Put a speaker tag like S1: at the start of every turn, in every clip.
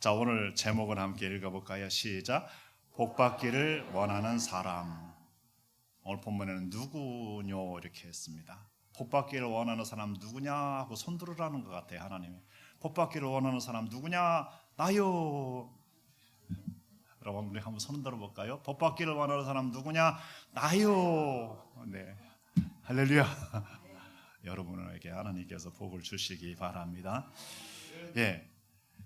S1: 자, 오늘 제목을 함께 읽어볼까요? 시작. 복받기를 원하는 사람. 오늘 본문에는 누구뇨 이렇게 했습니다. 복받기를 원하는 사람 누구냐 하고 손 들으라는 것 같아요. 하나님이 복받기를 원하는 사람 누구냐? 나요. 여러분 우리 한번 손 들어볼까요? 복받기를 원하는 사람 누구냐? 나요. 네, 할렐루야. 여러분에게 하나님께서 복을 주시기 바랍니다. 예,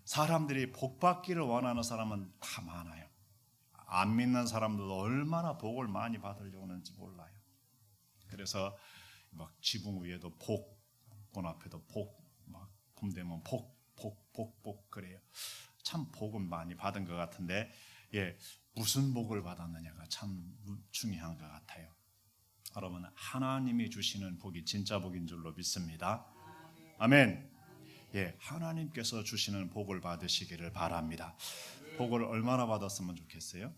S1: 사람들이 복받기를 원하는 사람은 다 많아요. 안 믿는 사람들도 얼마나 복을 많이 받으려고 하는지 몰라요. 그래서 막 지붕 위에도 복, 문 앞에도 복, 막 봄 되면 복 그래요. 참 복은 많이 받은 것 같은데, 예, 무슨 복을 받았느냐가 참 중요한 것 같아요. 여러분, 하나님이 주시는 복이 진짜 복인 줄로 믿습니다. 아멘. 예, 하나님께서 주시는 복을 받으시기를 바랍니다. 복을 얼마나 받았으면 좋겠어요?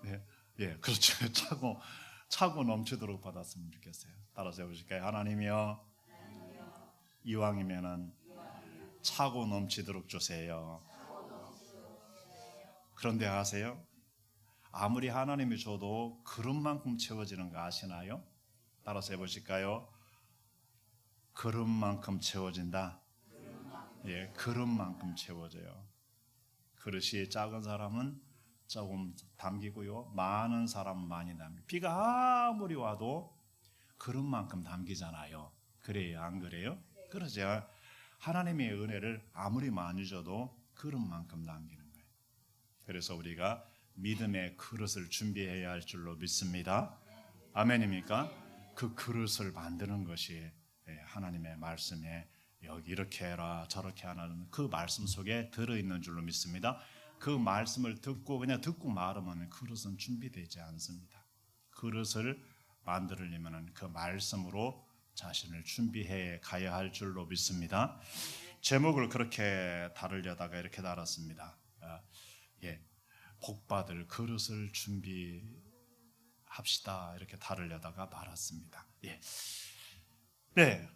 S1: 네, 예, 그렇죠. 차고 넘치도록 받았으면 좋겠어요. 따라서 해보실까요? 하나님이여, 이왕이면은 차고 넘치도록 주세요. 그런데 아세요? 아무리 하나님이 줘도 그릇만큼 채워지는 거 아시나요? 따라서 해보실까요? 그릇만큼 채워진다. 예, 그릇만큼 채워져요. 그릇이 작은 사람은 조금 담기고요, 많은 사람은 많이 담기. 비가 아무리 와도 그릇만큼 담기잖아요. 그래요, 안 그래요? 그러죠. 하나님의 은혜를 아무리 많이 줘도 그릇만큼 담기는 거예요. 그래서 우리가 믿음의 그릇을 준비해야 할 줄로 믿습니다. 아멘입니까? 그 그릇을 만드는 것이 하나님의 말씀에 여기 이렇게 해라 저렇게 하라는 그 말씀 속에 들어있는 줄로 믿습니다. 그 말씀을 듣고 그냥 듣고 말하면 그릇은 준비되지 않습니다. 그릇을 만들려면 그 말씀으로 자신을 준비해 가야 할 줄로 믿습니다. 제목을 그렇게 다루려다가 이렇게 달았습니다. 예, 복받을 그릇을 준비합시다 이렇게 다루려다가 말았습니다. 예. 네,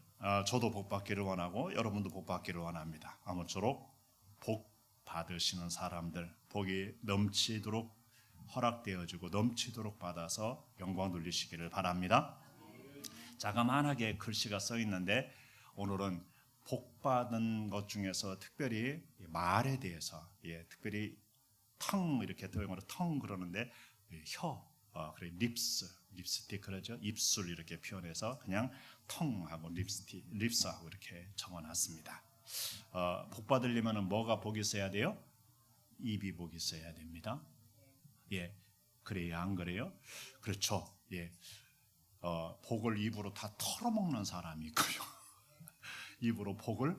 S1: 저도 복받기를 원하고 여러분도 복받기를 원합니다. 아무쪼록 복 받으시는 사람들, 복이 넘치도록 허락되어지고 넘치도록 받아서 영광 돌리시기를 바랍니다. 자그마하게 글씨가 써 있는데 오늘은 복 받은 것 중에서 특별히 말에 대해서, 예, 특별히 텅 이렇게 영어로 텅 그러는데 혀, 그래 립스틱 그러죠. 입술 이렇게 표현해서 그냥 텅하고 립스하고 이렇게 적어놨습니다. 복 받으려면 뭐가 복이 있어야 돼요? 입이 복이 있어야 됩니다. 예, 그래요, 안 그래요? 그렇죠. 예, 복을 입으로 다 털어먹는 사람이 있고요. 입으로 복을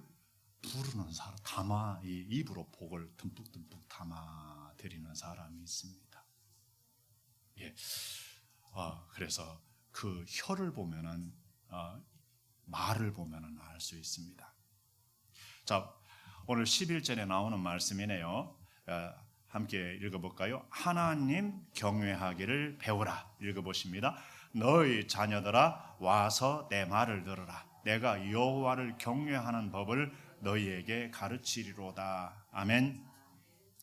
S1: 부르는 사람, 입으로 복을 듬뿍듬뿍 담아 드리는 사람이 있습니다. 예, 그래서 그 혀를 보면은 말을 보면은 알 수 있습니다. 자, 오늘 11절에 나오는 말씀이네요. 함께 읽어볼까요? 하나님 경외하기를 배우라. 읽어보십니다. 너희 자녀들아 와서 내 말을 들으라. 내가 여호와를 경외하는 법을 너희에게 가르치리로다. 아멘.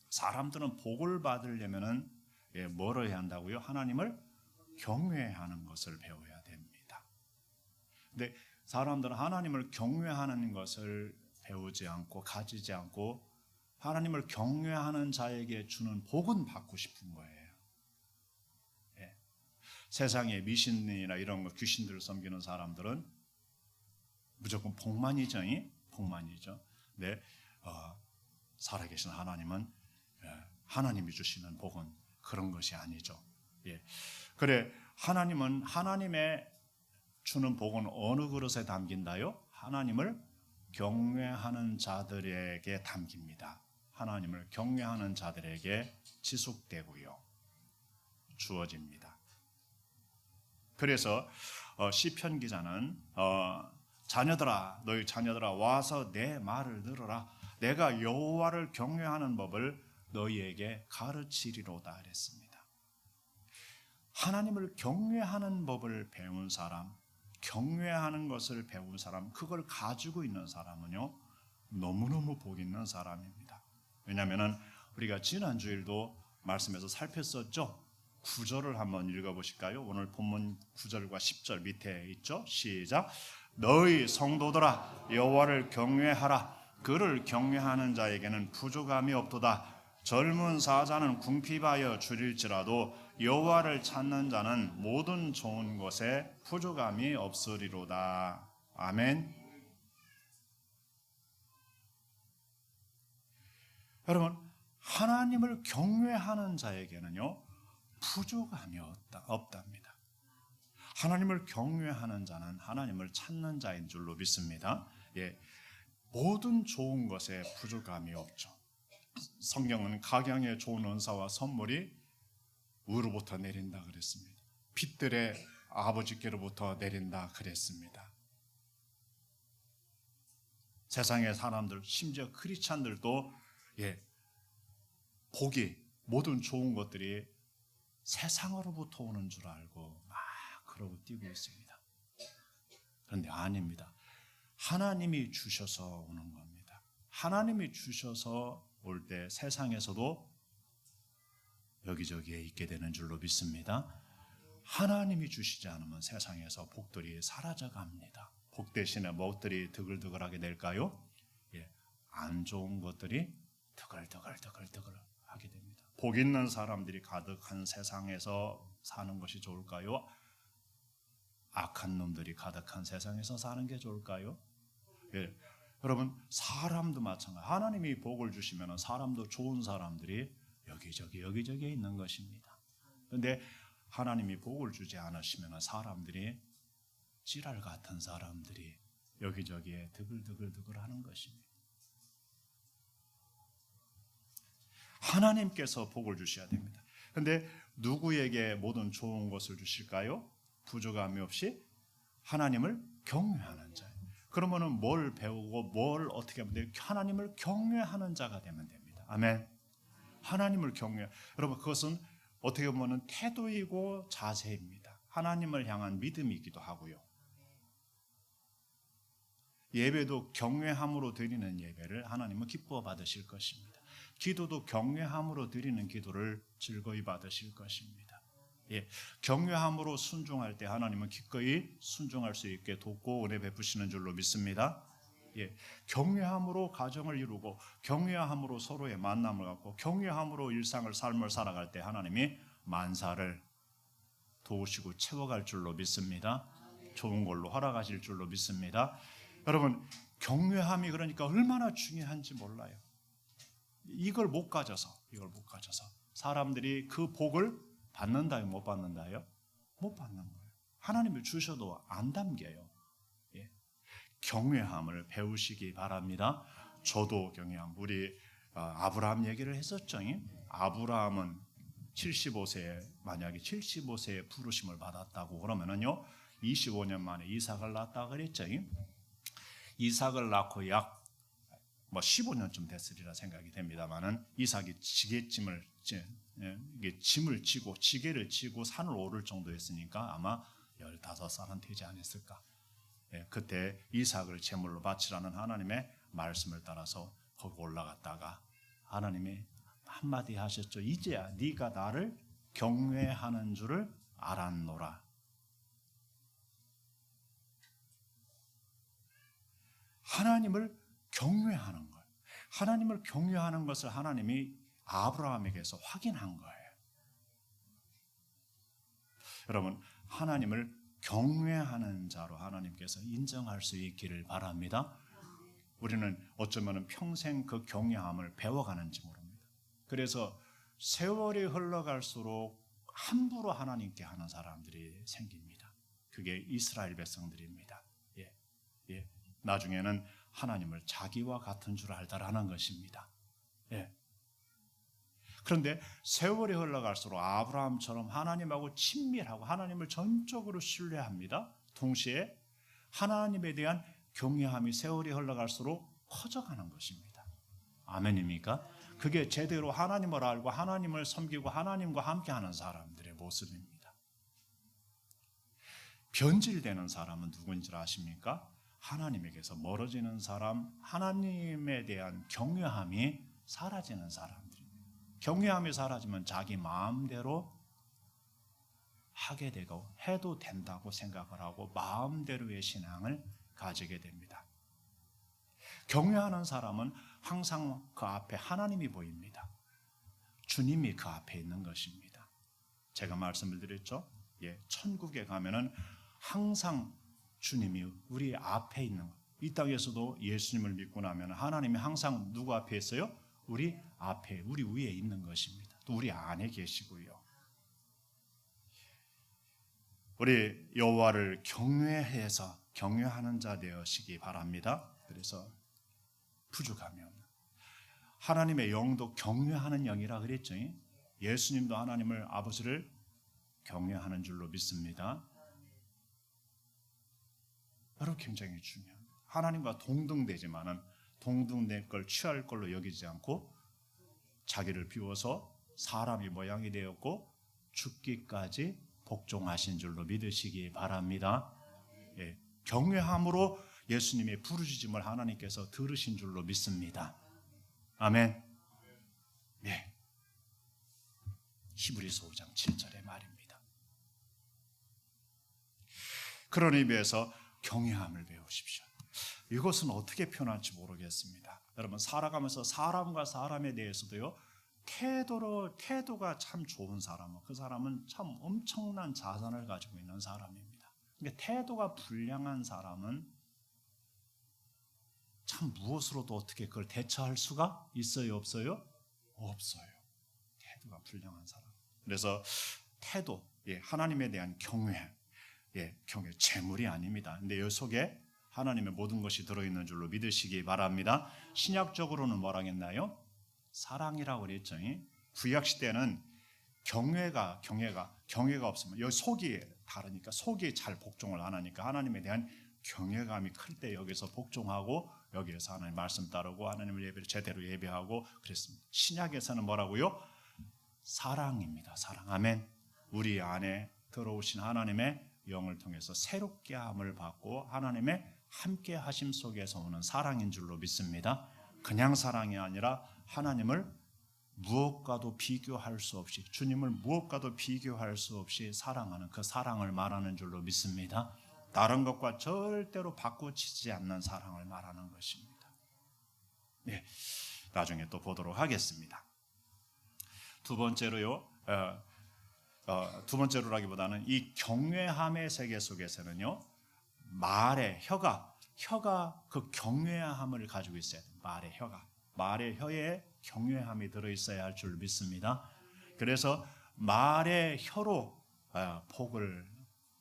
S1: 사람들은 복을 받으려면은 뭐를 해야 한다고요? 하나님을 경외하는 것을 배워야 됩니다. 근데 사람들은 하나님을 경외하는 것을 배우지 않고 가지지 않고 하나님을 경외하는 자에게 주는 복은 받고 싶은 거예요. 예. 세상에 미신이나 이런 거 귀신들을 섬기는 사람들은 무조건 복만이죠. 복만이죠. 네, 살아계신 하나님은 하나님이 주시는 복은 그런 것이 아니죠. 예. 그래, 하나님은 하나님의 주는 복은 어느 그릇에 담긴다요? 하나님을 경외하는 자들에게 담깁니다. 하나님을 경외하는 자들에게 지속되고요, 주어집니다. 그래서 시편 기자는 자녀들아, 너희 자녀들아 와서 내 말을 들으라. 내가 여호와를 경외하는 법을 너희에게 가르치리로다 그랬습니다. 하나님을 경외하는 법을 배운 사람, 경외하는 것을 배운 사람, 그걸 가지고 있는 사람은요 너무너무 복 있는 사람입니다. 왜냐하면 우리가 지난 주일도 말씀에서 살폈었죠. 9절을 한번 읽어보실까요? 오늘 본문 9절과 10절 밑에 있죠. 시작. 너희 성도들아 여호와를 경외하라. 그를 경외하는 자에게는 부족함이 없도다. 젊은 사자는 궁핍하여 줄일지라도 여호와를 찾는 자는 모든 좋은 것에 부족함이 없으리로다. 아멘. 여러분, 하나님을 경외하는 자에게는요 부족함이 없답니다. 하나님을 경외하는 자는 하나님을 찾는 자인 줄로 믿습니다. 예, 모든 좋은 것에 부족함이 없죠. 성경은 각양의 좋은 은사와 선물이 위로부터 내린다 그랬습니다. 빛들의 아버지께로부터 내린다 그랬습니다. 세상의 사람들, 심지어 크리스찬들도 복이, 모든 좋은 것들이 세상으로부터 오는 줄 알고 막 그러고 뛰고 있습니다. 그런데 아닙니다. 하나님이 주셔서 오는 겁니다. 하나님이 주셔서 올 때 세상에서도 여기저기에 있게 되는 줄로 믿습니다. 하나님이 주시지 않으면 세상에서 복들이 사라져갑니다. 복 대신에 무엇들이 드글드글하게 될까요? 안 좋은 것들이 드글드글 하게 됩니다. 복 있는 사람들이 가득한 세상에서 사는 것이 좋을까요? 악한 놈들이 가득한 세상에서 사는 게 좋을까요? 여러분, 사람도 마찬가지. 하나님이 복을 주시면 사람도 좋은 사람들이 여기저기에 있는 것입니다. 그런데 하나님이 복을 주지 않으시면 사람들이 찌랄 같은 사람들이 여기저기에 드글드글 하는 것입니다. 하나님께서 복을 주셔야 됩니다. 그런데 누구에게 모든 좋은 것을 주실까요? 부족함이 없이 하나님을 경외하는 자예요. 그러면은 뭘 배우고 뭘 어떻게 하면 돼요? 하나님을 경외하는 자가 되면 됩니다. 아멘. 하나님을 경외. 여러분, 그것은 어떻게 보면 태도이고 자세입니다. 하나님을 향한 믿음이기도 하고요. 예배도 경외함으로 드리는 예배를 하나님은 기뻐 받으실 것입니다. 기도도 경외함으로 드리는 기도를 즐거이 받으실 것입니다. 경외함으로 순종할 때 하나님은 기꺼이 순종할 수 있게 돕고 은혜 베푸시는 줄로 믿습니다. 경외함으로 가정을 이루고 경외함으로 서로의 만남을 갖고 경외함으로 삶을 살아갈 때 하나님이 만사를 도우시고 채워갈 줄로 믿습니다. 좋은 걸로 허락하실 줄로 믿습니다. 여러분, 경외함이 그러니까 얼마나 중요한지 몰라요. 이걸 못 가져서 사람들이 그 복을 받는다요, 못 받는다요? 못 받는 거예요. 하나님이 주셔도 안 담겨요. 경외함을 배우시기 바랍니다. 저도 경외함. 우리 아브라함 얘기를 했었죠. 아브라함은 75세에 만약에 75세에 부르심을 받았다고 그러면은요 25년 만에 이삭을 낳았다 그랬죠. 이삭을 낳고 약 15년쯤 됐으리라 생각이 됩니다만은 이삭이 짐을 지고 지게를 지고 산을 오를 정도였으니까 아마 15살은 되지 않았을까. 그때 이삭을 제물로 바치라는 하나님의 말씀을 따라서 거기 올라갔다가 하나님이 한마디 하셨죠. 이제야 네가 나를 경외하는 줄을 알았노라. 하나님을 경외하는 것. 하나님을 경외하는 것을 하나님이 아브라함에게서 확인한 거예요. 여러분, 하나님을 경외하는 자로 하나님께서 인정할 수 있기를 바랍니다. 우리는 어쩌면 평생 그 경외함을 배워가는지 모릅니다. 그래서 세월이 흘러갈수록 함부로 하나님께 하는 사람들이 생깁니다. 그게 이스라엘 백성들입니다. 나중에는 하나님을 자기와 같은 줄 알다라는 것입니다. 그런데 세월이 흘러갈수록 아브라함처럼 하나님하고 친밀하고 하나님을 전적으로 신뢰합니다. 동시에 하나님에 대한 경외함이 세월이 흘러갈수록 커져가는 것입니다. 아멘입니까? 그게 제대로 하나님을 알고 하나님을 섬기고 하나님과 함께하는 사람들의 모습입니다. 변질되는 사람은 누구인지 아십니까? 하나님에게서 멀어지는 사람, 하나님에 대한 경외함이 사라지는 사람들입니다. 경외함이 사라지면 자기 마음대로 하게 되고 해도 된다고 생각을 하고 마음대로의 신앙을 가지게 됩니다. 경외하는 사람은 항상 그 앞에 하나님이 보입니다. 주님이 그 앞에 있는 것입니다. 제가 말씀을 드렸죠? 천국에 가면은 항상 주님이 우리 앞에 있는 것. 이 땅에서도 예수님을 믿고 나면 하나님이 항상 누구 앞에 있어요? 우리 앞에, 우리 위에 있는 것입니다. 또 우리 안에 계시고요. 우리 여호와를 경외해서 경외하는 자 되시기 바랍니다. 그래서 부족하면 하나님의 영도 경외하는 영이라 그랬죠. 예수님도 하나님을 아버지를 경외하는 줄로 믿습니다. 바로 굉장히 중요합니다. 하나님과 동등되지만은 동등된 걸 취할 걸로 여기지 않고 자기를 비워서 사람의 모양이 되었고 죽기까지 복종하신 줄로 믿으시기 바랍니다. 경외함으로 예수님의 부르짖음을 하나님께서 들으신 줄로 믿습니다. 아멘. 네. 히브리서 5장 7절의 말입니다. 그런 의미에서 경외함을 배우십시오. 이것은 어떻게 표현할지 모르겠습니다. 여러분 살아가면서 사람과 사람에 대해서도요. 태도가 참 좋은 사람은 그 사람은 참 엄청난 자산을 가지고 있는 사람입니다. 그러니까 태도가 불량한 사람은 참 무엇으로도 어떻게 그걸 대처할 수가 있어요? 없어요? 없어요. 태도가 불량한 사람. 그래서 태도, 하나님에 대한 경외, 경외 재물이 아닙니다. 근데 이 속에 하나님의 모든 것이 들어있는 줄로 믿으시기 바랍니다. 신약적으로는 뭐라 했나요? 사랑이라고 그랬죠. 구약 시대는 경외가 없으면 여기 속이 다르니까 속이 잘 복종을 안 하니까 하나님에 대한 경외감이 클 때 여기서 복종하고 여기에서 하나님 말씀 따르고 하나님을 예배를 제대로 예배하고 그랬습니다. 신약에서는 뭐라고요? 사랑입니다. 사랑. 아멘. 우리 안에 들어오신 하나님의 영을 통해서 새롭게 함을 받고 하나님의 함께 하심 속에서 오는 사랑인 줄로 믿습니다. 그냥 사랑이 아니라 하나님을 무엇과도 비교할 수 없이 주님을 무엇과도 비교할 수 없이 사랑하는 그 사랑을 말하는 줄로 믿습니다. 다른 것과 절대로 바꾸치지 않는 사랑을 말하는 것입니다. 나중에 또 보도록 하겠습니다. 두 번째로요. 두 번째로라기보다는 이 경외함의 세계 속에서는요. 말의 혀가 그 경외함을 가지고 있어야 돼요. 말의 혀에 경외함이 들어있어야 할 줄 믿습니다. 그래서 말의 혀로 복을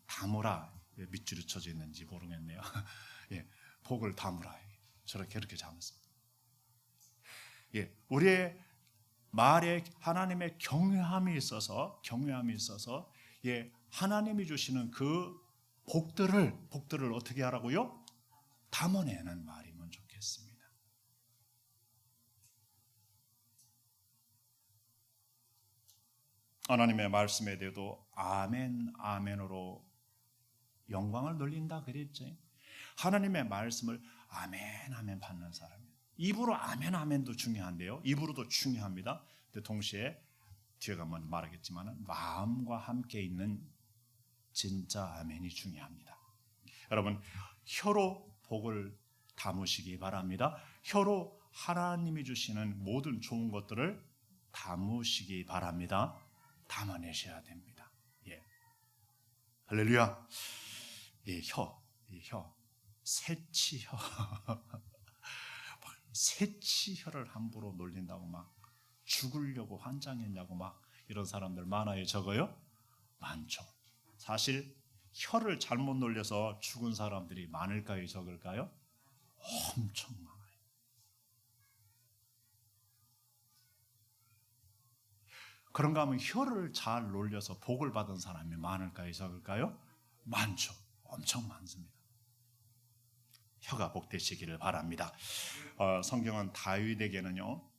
S1: 담으라. 밑줄이 쳐져 있는지 모르겠네요. 복을 담으라. 그렇게 잡았습니다. 우리의 말에 하나님의 경외함이 있어서 하나님이 주시는 그 복들을 어떻게 하라고요? 담아내는 말이면 좋겠습니다. 하나님의 말씀에 대해도 아멘 아멘으로 영광을 돌린다 그랬죠. 하나님의 말씀을 아멘 아멘 받는 사람이에요. 입으로 아멘 아멘도 중요한데요. 입으로도 중요합니다. 근데 동시에 뒤에 가면 말하겠지만 마음과 함께 있는 진짜 아멘이 중요합니다. 여러분 혀로 복을 담으시기 바랍니다. 혀로 하나님이 주시는 모든 좋은 것들을 담으시기 바랍니다. 담아내셔야 됩니다. 할렐루야. 이 혀, 새치혀. 새치혀를 함부로 놀린다고 막 죽으려고 환장했냐고 막 이런 사람들 많아요, 적어요? 많죠. 사실 혀를 잘못 놀려서 죽은 사람들이 많을까요, 적을까요? 엄청 많아요. 그런가 하면 혀를 잘 놀려서 복을 받은 사람이 많을까요, 적을까요? 많죠. 엄청 많습니다. 혀가 복되시기를 바랍니다. 성경은 다윗에게는요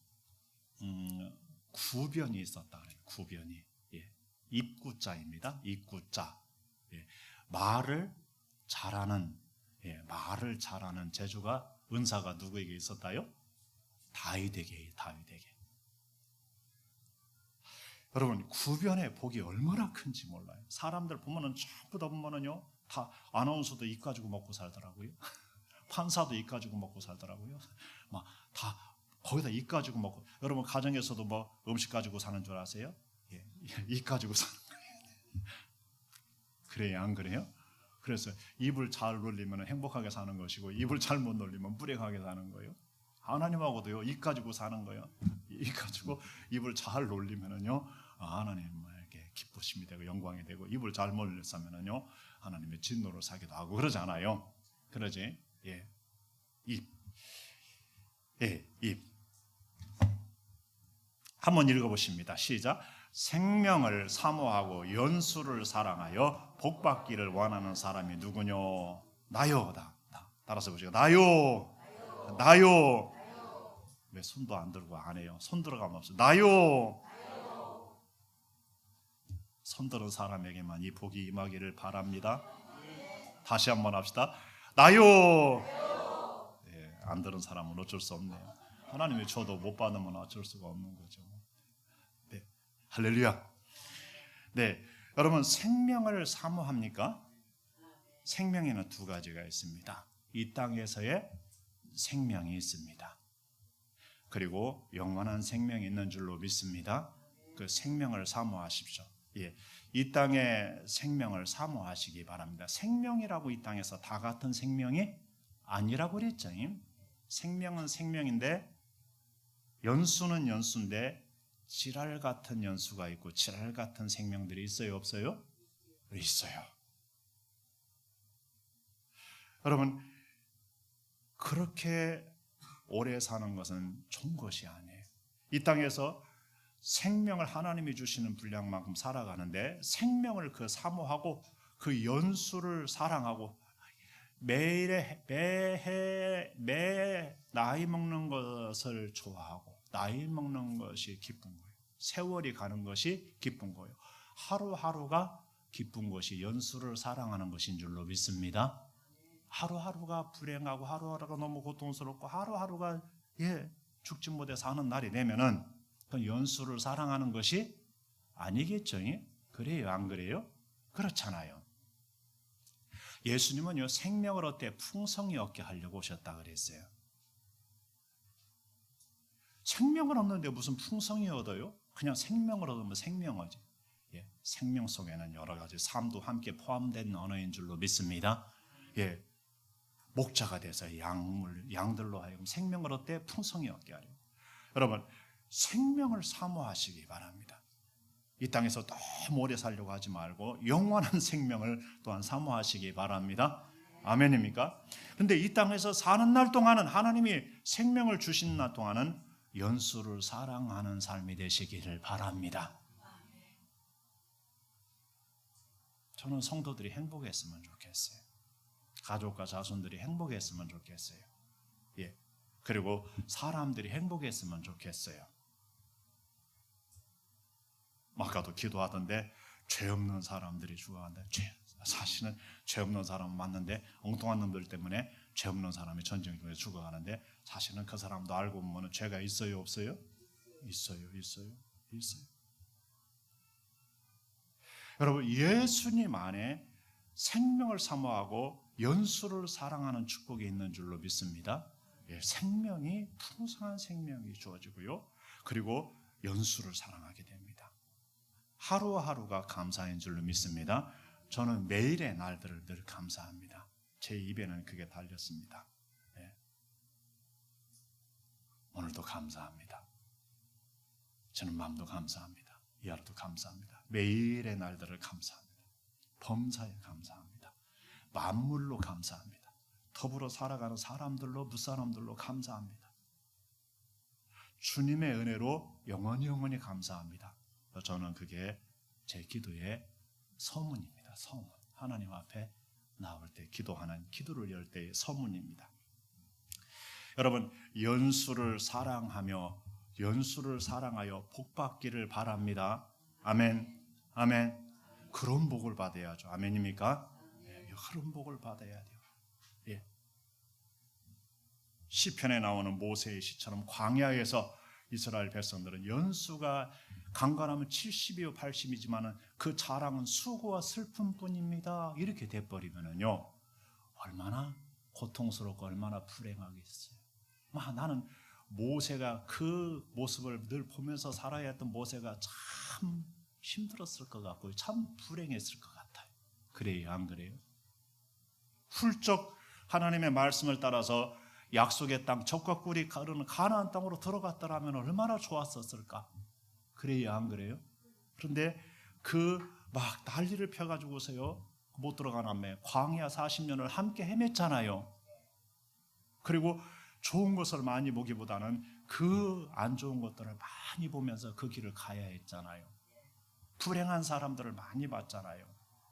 S1: 구변이 있었다 그래요. 구변이 입구자입니다. 입구자. 말을 잘하는, 말을 잘하는 재주가, 은사가 누구에게 있었다요? 다윗에게. 여러분, 구변의 복이 얼마나 큰지 몰라요. 사람들 보면은 전부 다 보면은요, 다 아나운서도 입 가지고 먹고 살더라고요. 판사도 입 가지고 먹고 살더라고요. 막 다 거기다 입 가지고 먹고. 여러분 가정에서도 뭐 음식 가지고 사는 줄 아세요? 입 가지고 사는 거예요. 그래요, 안 그래요? 그래서 입을 잘 놀리면 행복하게 사는 것이고, 입을 잘못 놀리면 불행하게 사는 거예요. 하나님하고도요, 입 가지고 사는 거예요. 입 가지고 입을 잘 놀리면은요, 하나님에게 기쁘심이 되고 영광이 되고, 입을 잘못 놀렸으면은요, 하나님의 진노를 사기도 하고 그러잖아요. 그러지? 입. 입. 한번 읽어보십니다. 시작. 생명을 사모하고 연수를 사랑하여 복받기를 원하는 사람이 누구뇨? 나요. 따라서 보시죠. 나요. 왜 손도 안 들고 안 해요? 손 들어가면 없어. 나요. 손 들은 사람에게만 이 복이 임하기를 바랍니다. 다시 한번 합시다. 나요. 안 들은 사람은 어쩔 수 없네요. 하나님이 줘도 못 받으면 어쩔 수가 없는 거죠. 할렐루야. 여러분, 생명을 사모합니까? 생명에는 두 가지가 있습니다. 이 땅에서의 생명이 있습니다. 그리고 영원한 생명이 있는 줄로 믿습니다. 그 생명을 사모하십시오. 이 땅의 생명을 사모하시기 바랍니다. 생명이라고 이 땅에서 다 같은 생명이 아니라고 그랬죠. 생명은 생명인데, 연수는 연수인데, 지랄 같은 연수가 있고 지랄 같은 생명들이 있어요, 없어요? 있어요. 여러분, 그렇게 오래 사는 것은 좋은 것이 아니에요. 이 땅에서 생명을 하나님이 주시는 분량만큼 살아가는데, 생명을 그 사모하고 그 연수를 사랑하고 매해 나이 먹는 것을 좋아하고, 나이 먹는 것이 기쁜 거예요. 세월이 가는 것이 기쁜 거예요. 하루하루가 기쁜 것이 연수를 사랑하는 것인 줄로 믿습니다. 하루하루가 불행하고 하루하루가 너무 고통스럽고 하루하루가 죽지 못해 사는 날이 되면은 그 연수를 사랑하는 것이 아니겠죠? 그래요, 안 그래요? 그렇잖아요. 예수님은요, 생명을 얻되 풍성히 얻게 하려고 오셨다 그랬어요. 생명을 얻는데 무슨 풍성히 얻어요? 그냥 생명을 얻으면 생명하지. 생명 속에는 여러 가지 삶도 함께 포함된 언어인 줄로 믿습니다. 목자가 돼서 양들로 하여금 생명을 얻되 풍성히 얻게 하려. 여러분, 생명을 사모하시기 바랍니다. 이 땅에서 너무 오래 살려고 하지 말고 영원한 생명을 또한 사모하시기 바랍니다. 아멘입니까? 근데 이 땅에서 사는 날 동안은, 하나님이 생명을 주신 날 동안은 연수를 사랑하는 삶이 되시기를 바랍니다. 저는 성도들이 행복했으면 좋겠어요. 가족과 자손들이 행복했으면 좋겠어요. 그리고 사람들이 행복했으면 좋겠어요. 아까도 기도하던데, 죄 없는 사람들이 죽어간다. 사실은 죄 없는 사람은 맞는데, 엉뚱한 놈들 때문에 죄 없는 사람이 전쟁 중에 죽어가는데, 사실은 그 사람도 알고 보면 죄가 있어요, 없어요? 있어요. 여러분, 예수님 안에 생명을 사모하고 연수를 사랑하는 축복이 있는 줄로 믿습니다. 생명이, 풍성한 생명이 주어지고요, 그리고 연수를 사랑하게 됩니다. 하루하루가 감사인 줄로 믿습니다. 저는 매일의 날들을 늘 감사합니다. 제 입에는 그게 달렸습니다. 오늘도 감사합니다. 저는 마음도 감사합니다. 이 하루도 감사합니다. 매일의 날들을 감사합니다. 범사에 감사합니다. 만물로 감사합니다. 더불어 살아가는 사람들로, 무사람들로 감사합니다. 주님의 은혜로 영원히 감사합니다. 저는 그게 제 기도의 서문입니다. 서문. 하나님 앞에 나올 때 기도하는, 기도를 열 때의 서문입니다. 여러분, 연수를 사랑하여 복받기를 바랍니다. 아멘. 그런 복을 받아야죠. 아멘입니까? 그런 복을 받아야 돼요. 예. 시편에 나오는 모세의 시처럼 광야에서 이스라엘 백성들은 연수가 강건하면 70이요 80이지만은 그 자랑은 수고와 슬픔뿐입니다. 이렇게 돼버리면은요 얼마나 고통스럽고 얼마나 불행하겠어요. 나는 모세가 그 모습을 늘 보면서 살아야 했던 모세가 참 힘들었을 것 같고 참 불행했을 것 같아요. 그래요, 안 그래요? 훌쩍 하나님의 말씀을 따라서 약속의 땅, 젖과 꿀이 가르는 가나안 땅으로 들어갔더라면 얼마나 좋았었을까? 그래요, 안 그래요? 그런데 그 막 난리를 펴가지고서요 못 들어가나매 광야 40년을 함께 헤맸잖아요. 그리고 좋은 것을 많이 보기보다는 그 안 좋은 것들을 많이 보면서 그 길을 가야 했잖아요. 불행한 사람들을 많이 봤잖아요.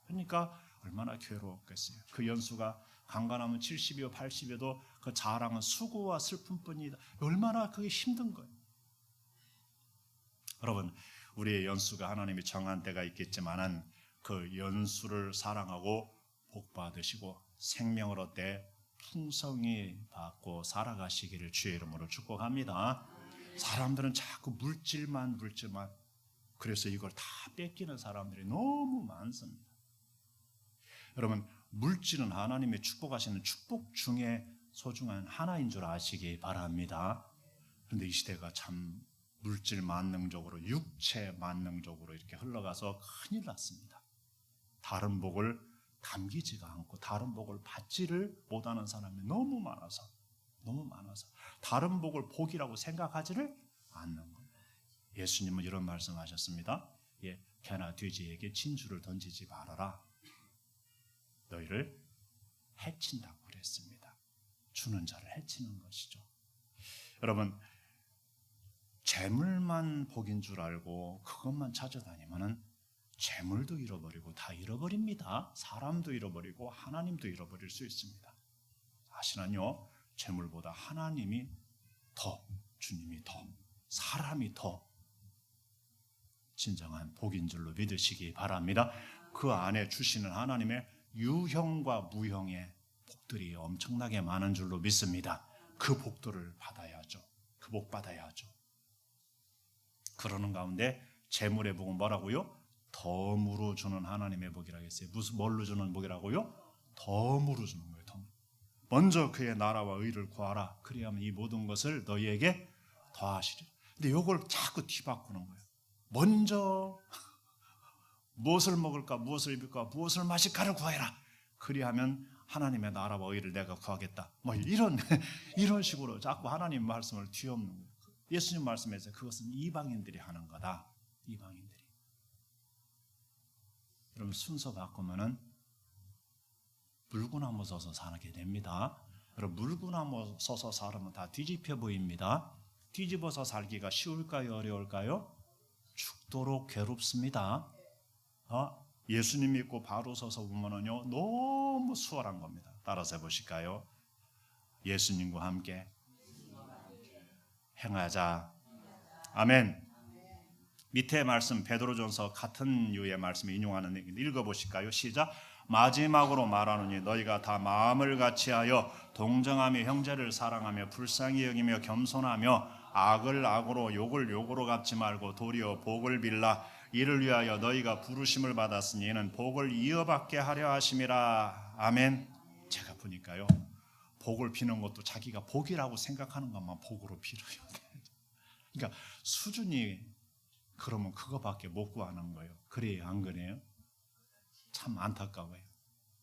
S1: 그러니까 얼마나 괴로웠겠어요. 그 연수가 강건하면 70이요 80이어도 그 자랑은 수고와 슬픔뿐이다. 얼마나 그게 힘든 거예요. 여러분, 우리의 연수가 하나님이 정한 때가 있겠지만은 그 연수를 사랑하고 복 받으시고 생명을 얻되 풍성히 받고 살아가시기를 주의 이름으로 축복합니다. 사람들은 자꾸 물질만 그래서 이걸 다 뺏기는 사람들이 너무 많습니다. 여러분, 물질은 하나님의 축복하시는 축복 중에 소중한 하나인 줄 아시기 바랍니다. 그런데 이 시대가 참 물질 만능적으로 육체 만능적으로 이렇게 흘러가서 큰일 났습니다. 다른 복을 감기지가 않고 다른 복을 받지를 못하는 사람이 너무 많아서 다른 복을 복이라고 생각하지를 않는 거예요. 예수님은 이런 말씀하셨습니다. 개나 돼지에게 진주를 던지지 말아라. 너희를 해친다고 그랬습니다. 주는 자를 해치는 것이죠. 여러분, 재물만 복인 줄 알고 그것만 찾아다니면은 재물도 잃어버리고 다 잃어버립니다. 사람도 잃어버리고 하나님도 잃어버릴 수 있습니다. 사실은요, 재물보다 하나님이 더, 주님이 더, 사람이 더 진정한 복인 줄로 믿으시기 바랍니다. 그 안에 주시는 하나님의 유형과 무형의 복들이 엄청나게 많은 줄로 믿습니다. 그 복들을 받아야죠. 그 복 받아야죠. 그러는 가운데 재물의 복은 뭐라고요? 덤으로 주는 하나님의 복이라고 했어요. 무슨 뭘로 주는 복이라고요? 덤으로 주는 거예요. 덤. 먼저 그의 나라와 의를 구하라. 그리하면 이 모든 것을 너희에게 더하시리라. 근데 이걸 자꾸 뒤바꾸는 거예요. 먼저 무엇을 먹을까, 무엇을 입을까, 무엇을 마실까를 구하라. 그리하면 하나님의 나라와 의를 내가 구하겠다. 이런 식으로 자꾸 하나님 말씀을 뒤엎는 거예요. 예수님 말씀에서 그것은 이방인들이 하는 거다. 이방인들이. 그럼 순서 바꾸면은 물구나무 서서 살게 됩니다. 그럼 물구나무 서서 살면 다 뒤집혀 보입니다. 뒤집어서 살기가 쉬울까요, 어려울까요? 죽도록 괴롭습니다. 예수님 믿고 바로 서서 보면은요 너무 수월한 겁니다. 따라서 해보실까요? 예수님과 함께 행하자. 아멘. 밑에 말씀 베드로전서 같은 유의 말씀을 인용하는 읽어보실까요? 시작. 마지막으로 말하노니 너희가 다 마음을 같이하여 동정하며 형제를 사랑하며 불쌍히 여기며 겸손하며 악을 악으로 욕을 욕으로 갚지 말고 도리어 복을 빌라. 이를 위하여 너희가 부르심을 받았으니 이는 복을 이어받게 하려 하심이라. 아멘. 제가 보니까요 복을 비는 것도 자기가 복이라고 생각하는 것만 복으로 빌어요. 그러니까 수준이 그러면 그거밖에 못 구하는 거예요. 그래요, 안 그래요? 참 안타까워요.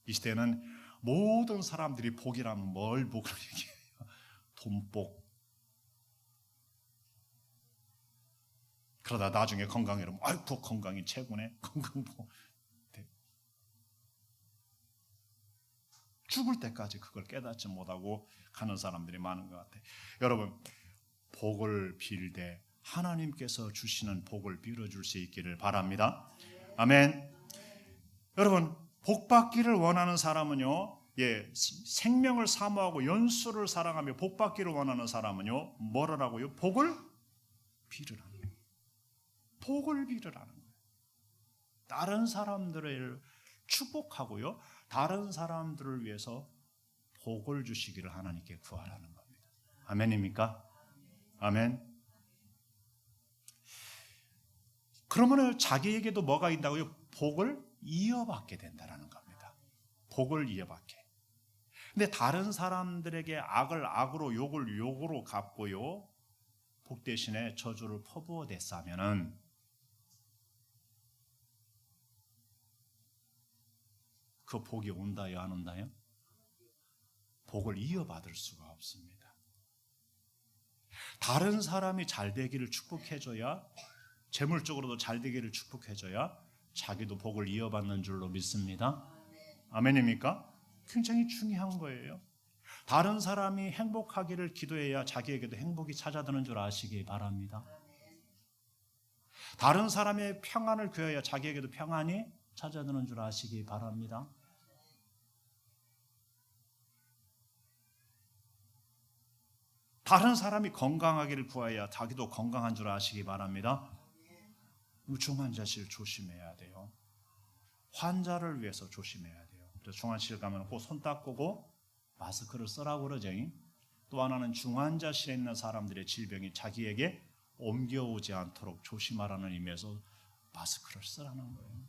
S1: 이 시대는 모든 사람들이 복이라면 뭘 복을 얘기해요? 돈복. 그러다 나중에 건강이라면 아이고 건강이 최고네. 건강복. 죽을 때까지 그걸 깨닫지 못하고 가는 사람들이 많은 것 같아요. 여러분, 복을 빌 때 하나님께서 주시는 복을 빌어줄 수 있기를 바랍니다. 아멘. 여러분, 복 받기를 원하는 사람은요, 생명을 사모하고 연수를 사랑하며 복 받기를 원하는 사람은요, 뭐라고요? 복을 빌으라는 거예요. 복을 빌으라는 거예요. 다른 사람들을 축복하고요, 다른 사람들을 위해서 복을 주시기를 하나님께 구하라는 겁니다. 아멘입니까? 아멘. 그러면 자기에게도 뭐가 있다고요? 복을 이어받게 된다는 겁니다. 복을 이어받게. 근데 다른 사람들에게 악을 악으로 욕을 욕으로 갚고요, 복 대신에 저주를 퍼부어 댔다면은 그 복이 온다요, 안 온다요? 복을 이어받을 수가 없습니다. 다른 사람이 잘 되기를 축복해줘야, 재물적으로도 잘 되기를 축복해줘야 자기도 복을 이어받는 줄로 믿습니다. 아멘입니까? 굉장히 중요한 거예요. 다른 사람이 행복하기를 기도해야 자기에게도 행복이 찾아드는 줄 아시기 바랍니다. 다른 사람의 평안을 구해야 자기에게도 평안이 찾아드는 줄 아시기 바랍니다. 다른 사람이 건강하기를 구해야 자기도 건강한 줄 아시기 바랍니다. 중환자실 조심해야 돼요. 환자를 위해서 조심해야 돼요. 그래서 중환실 가면 꼭 손 닦고 마스크를 쓰라고 그러죠. 또 하나는 중환자실에 있는 사람들의 질병이 자기에게 옮겨오지 않도록 조심하라는 의미에서 마스크를 쓰라는 거예요.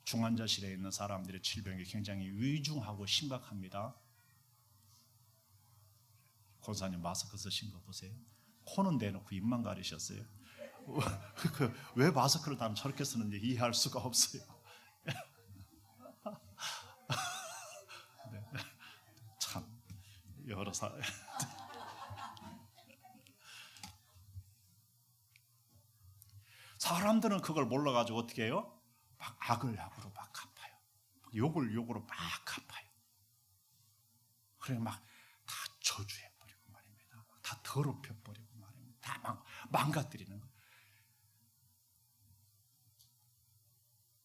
S1: 중환자실에 있는 사람들의 질병이 굉장히 위중하고 심각합니다. 권사님 마스크 쓰신 거 보세요. 코는 대놓고 입만 가리셨어요. 왜 마스크를 다 저렇게 쓰는지 이해할 수가 없어요. 네. 참 여러 사람들은 그걸 몰라가지고 어떻게 해요? 막 악을 악으로 막 갚아요. 욕을 욕으로 막 갚아요. 그래 막 다 저주해버리고 말입니다. 다 더럽혀버리고 말입니다. 다 망가뜨리는 거예요.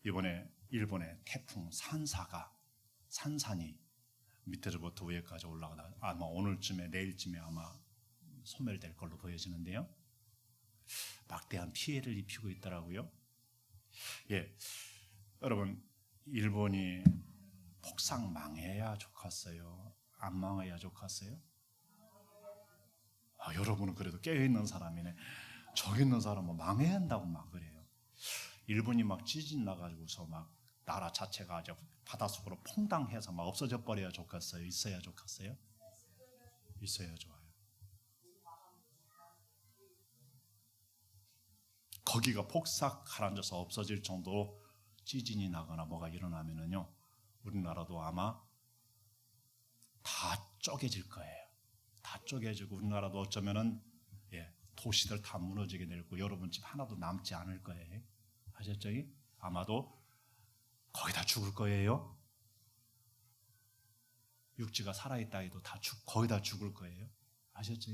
S1: 이번에 일본의 태풍 산산이 밑에서부터 위에까지 올라가다 아마 오늘쯤에 내일쯤에 아마 소멸될 걸로 보여지는데요. 막대한 피해를 입히고 있더라고요. 예, 여러분 일본이 폭삭 망해야 좋겠어요? 안 망해야 좋겠어요? 여러분은 그래도 깨어있는 사람이네. 저기 있는 사람은 망해야 한다고 막 그래요. 일본이 막 지진 나가지고서 막 나라 자체가 아주 바닷속으로 퐁당해서 막 없어져 버려야 좋겠어요? 있어야 좋겠어요? 있어야 좋아요. 거기가 폭삭 가라앉아서 없어질 정도로 지진이 나거나 뭐가 일어나면은요, 우리나라도 아마 다 쪼개질 거예요. 다 쪼개지고 우리나라도 어쩌면은 도시들 다 무너지게 되고 여러분 집 하나도 남지 않을 거예요. 아셨죠? 아마도 거의 다 죽을 거예요. 육지가 살아있다 해도 거의 다 죽을 거예요. 아셨죠?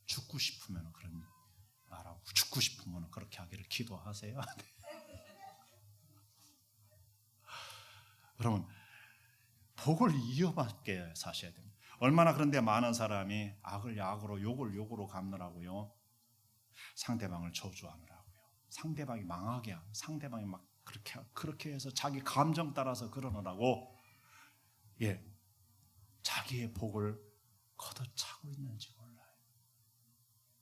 S1: 죽고 싶으면 그런 말하고, 죽고 싶으면 그렇게 하기를 기도하세요. 여러분 복을 이어받게 사셔야 됩니다. 얼마나 그런데 많은 사람이 악을 악으로 욕을 욕으로 갚느라고요, 상대방을 저주하느라고요, 상대방이 망하게 하고, 상대방이 막 그렇게 해서 자기 감정 따라서 그러느라고 자기의 복을 걷어차고 있는지 몰라요.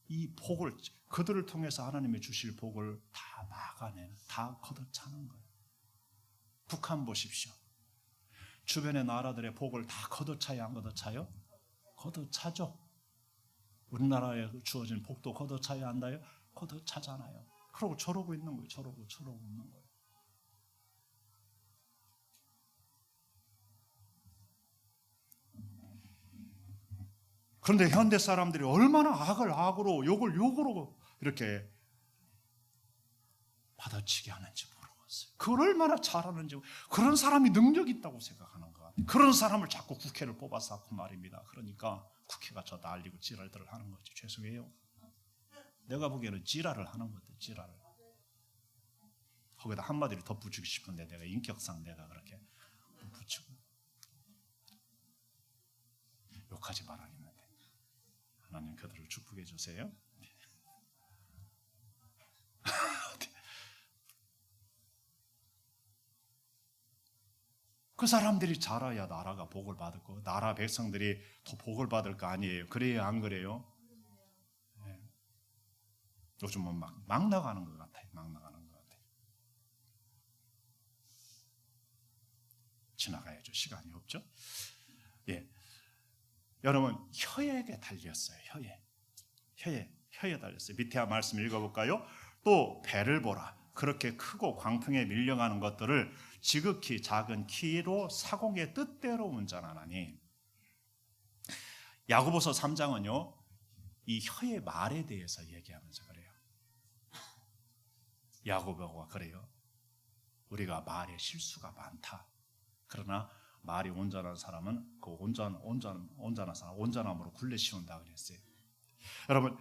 S1: 이 복을 그들을 통해서 하나님이 주실 복을 다 막아내는, 다 걷어차는 거예요. 북한 보십시오. 주변의 나라들의 복을 다 걷어차요, 안 걷어차요? 걷어차죠. 우리나라에 주어진 복도 걷어차야 한다요? 걷어차잖아요. 그러고 저러고 있는 거예요. 저러고 있는 거예요. 그런데 현대 사람들이 얼마나 악을 악으로 욕을 욕으로 이렇게 받아치게 하는지 모르겠어요. 그걸 얼마나 잘하는지, 그런 사람이 능력이 있다고 생각하는 것 같아요. 그런 사람을 자꾸 국회를 뽑아서 하고 말입니다. 그러니까 국회가 저 난리고 지랄들을 하는 거지. 죄송해요. 내가 보기에는 지랄을 하는 것 같아요. 지랄을. 거기다 한마디를 덧붙이고 싶은데 내가 인격상 내가 그렇게 덧붙이고 욕하지 말아야겠는데 하나님 그들을 축복해 주세요. 그 사람들이 잘해야 나라가 복을 받을 거, 나라 백성들이 더 복을 받을 거 아니에요. 그래요, 안 그래요? 네. 요즘은 막 나가는 것 같아요. 막 나가는 것 같아요. 지나가야죠. 시간이 없죠. 예, 여러분 혀에게 달렸어요. 혀에 달렸어요. 밑에 말씀 읽어볼까요? 또 배를 보라. 그렇게 크고 광풍에 밀려가는 것들을 지극히 작은 키로 사공의 뜻대로 운전하나니. 야고보서 3장은요 이 혀의 말에 대해서 얘기하면서 그래요. 야고보가 그래요. 우리가 말에 실수가 많다. 그러나 말이 온전한 사람은 그 온전한 사람 온전함으로 굴레 씌운다 그랬어요. 여러분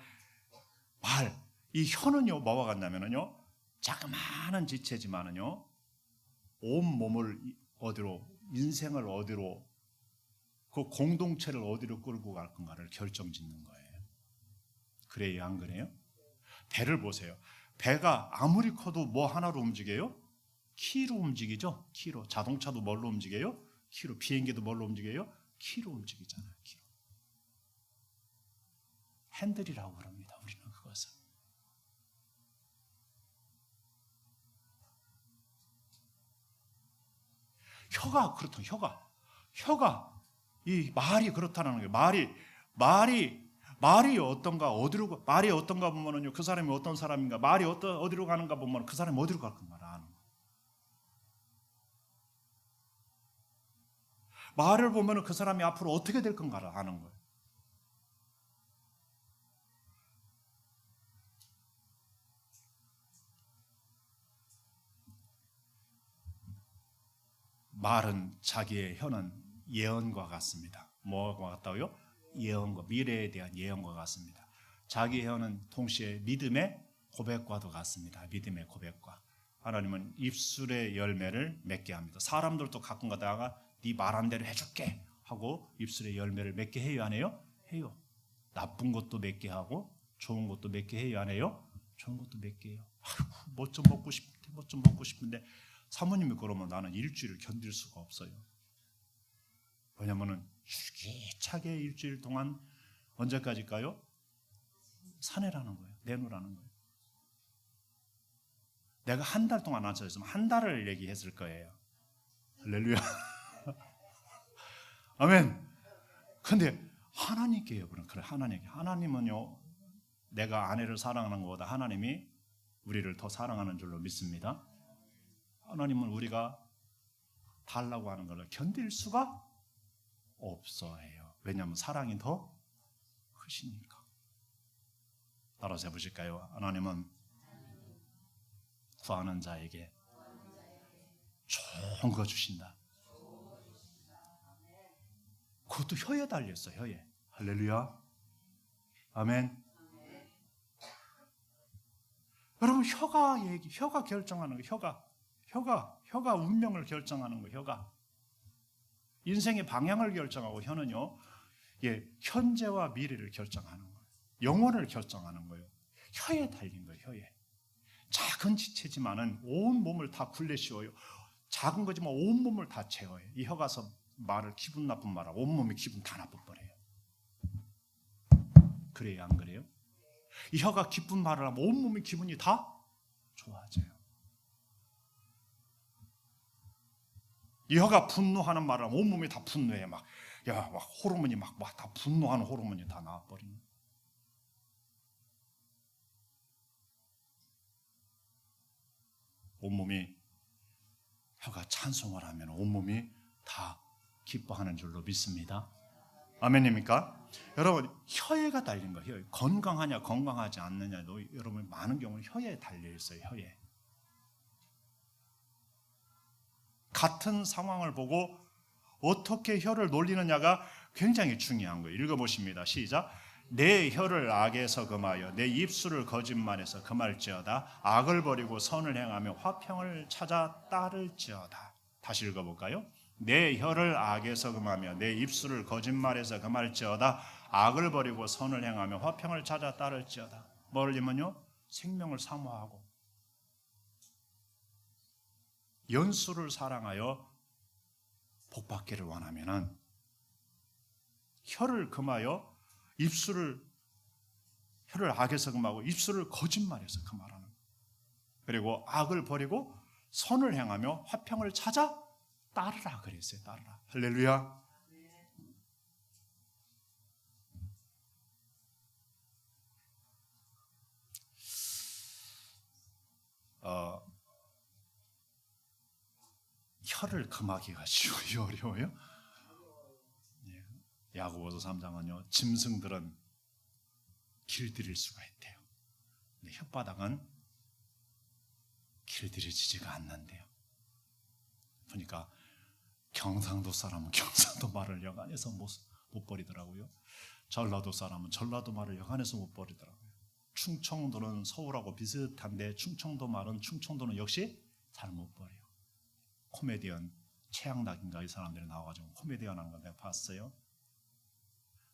S1: 이 혀는요 뭐와 같냐면요 자그마한 지체지만은요 온 몸을 어디로, 인생을 어디로, 그 공동체를 어디로 끌고 갈 건가를 결정짓는 거예요. 그래요, 안 그래요? 배를 보세요. 배가 아무리 커도 뭐 하나로 움직여요? 키로 움직이죠. 키로. 자동차도 뭘로 움직여요? 키로. 비행기도 뭘로 움직여요? 키로 움직이잖아요. 키로. 핸들이라고 그럽니다. 우리는 그것을. 혀가 그렇다. 혀가 이 말이 그렇다는 거예요. 말이 어떤가, 어디로, 말이 어떤가 보면은요 그 사람이 어떤 사람인가, 말이 어디로 가는가 보면 그 사람이 어디로 갈 건가를 아는 거예요. 말을 보면은 그 사람이 앞으로 어떻게 될 건가를 아는 거예요. 말은 자기의 혀는 예언과 같습니다. 뭐와 같다고요? 예언과, 미래에 대한 예언과 같습니다. 자기 혀는 동시에 믿음의 고백과도 같습니다. 믿음의 고백과. 하나님은 입술의 열매를 맺게 합니다. 사람들도 가끔 가다가 네 말한 대로 해줄게 하고 입술의 열매를 맺게 해요, 안 해요? 해요. 나쁜 것도 맺게 하고 좋은 것도 맺게 해요, 안 해요? 좋은 것도 맺게 해요. 뭐 좀 먹고 싶은데 사모님이 그러면 나는 일주일을 견딜 수가 없어요. 왜냐면은 줄기차게 일주일 동안 언제까지일까요? 사내라는 거예요. 내놓으라는 거예요. 내가 한 달 동안 앉아있으면 한 달을 얘기했을 거예요. 할렐루야. 아멘. 근데 하나님께요. 그래 하나님은요 내가 아내를 사랑하는 것보다 하나님이 우리를 더 사랑하는 줄로 믿습니다. 하나님은 우리가 달라고 하는 것을 견딜 수가 없어요. 왜냐하면 사랑이 더 크시니까. 따라서 해보실까요? 하나님은 구하는 자에게 좋은 거 주신다. 그것도 혀에 달렸어요. 혀에. 할렐루야. 아멘. 여러분 혀가 결정하는 거. 혀가 운명을 결정하는 거. 혀가 인생의 방향을 결정하고, 혀는요 현재와 미래를 결정하는 거예요. 영혼을 결정하는 거예요. 혀에 달린 거예요. 혀에. 작은 지체지만은 온 몸을 다 굴레 씌워요. 작은 거지만 온 몸을 다 채워요. 이 혀가서 말을 기분 나쁜 말하고 온 몸이 기분 다 나빠버려요. 그래요, 안 그래요? 이 혀가 기쁜 말을 하면 온 몸의 기분이 다 좋아져요. 이 혀가 분노하는 말을 하면 온 몸이 다 분노해. 막 호르몬이 막 다 분노하는 호르몬이 다 나와버리는. 온몸이, 혀가 찬송을 하면 온몸이 다 기뻐하는 줄로 믿습니다. 아멘입니까? 여러분 혀에가 달린 거예요. 혀에. 건강하냐 건강하지 않느냐도 여러분 많은 경우는 혀에 달려 있어요. 혀에. 같은 상황을 보고 어떻게 혀를 놀리느냐가 굉장히 중요한 거예요. 읽어보십니다. 시작. 내 혀를 악에서 금하여 내 입술을 거짓말해서 금할지어다. 악을 버리고 선을 행하며 화평을 찾아 따를지어다. 다시 읽어볼까요? 내 혀를 악에서 금하며 내 입술을 거짓말해서 금할지어다. 악을 버리고 선을 행하며 화평을 찾아 따를지어다. 뭐를냐면요 생명을 사모하고 연수를 사랑하여 복받기를 원하면은 혀를 금하여 혀를 악에서 금하고 입술을 거짓말해서 금하라는 거예요. 그리고 악을 버리고 선을 행하며 화평을 찾아 따르라 그랬어요. 따르라. 할렐루야. 혀를 금하기가 쉬워요, 어려워요? 예. 야고보서 3장은요, 짐승들은 길들일 수가 있대요. 근데 혓바닥은 길들여지지가 않는데요. 그러니까 경상도 사람은 경상도 말을 여간해서 못 버리더라고요. 전라도 사람은 전라도 말을 여간해서 못 버리더라고요. 충청도는 서울하고 비슷한데 충청도는 역시 잘 못 버려요. 코미디언 최양락인가 이 사람들이 나와가지고 코미디언 하는 거 내가 봤어요.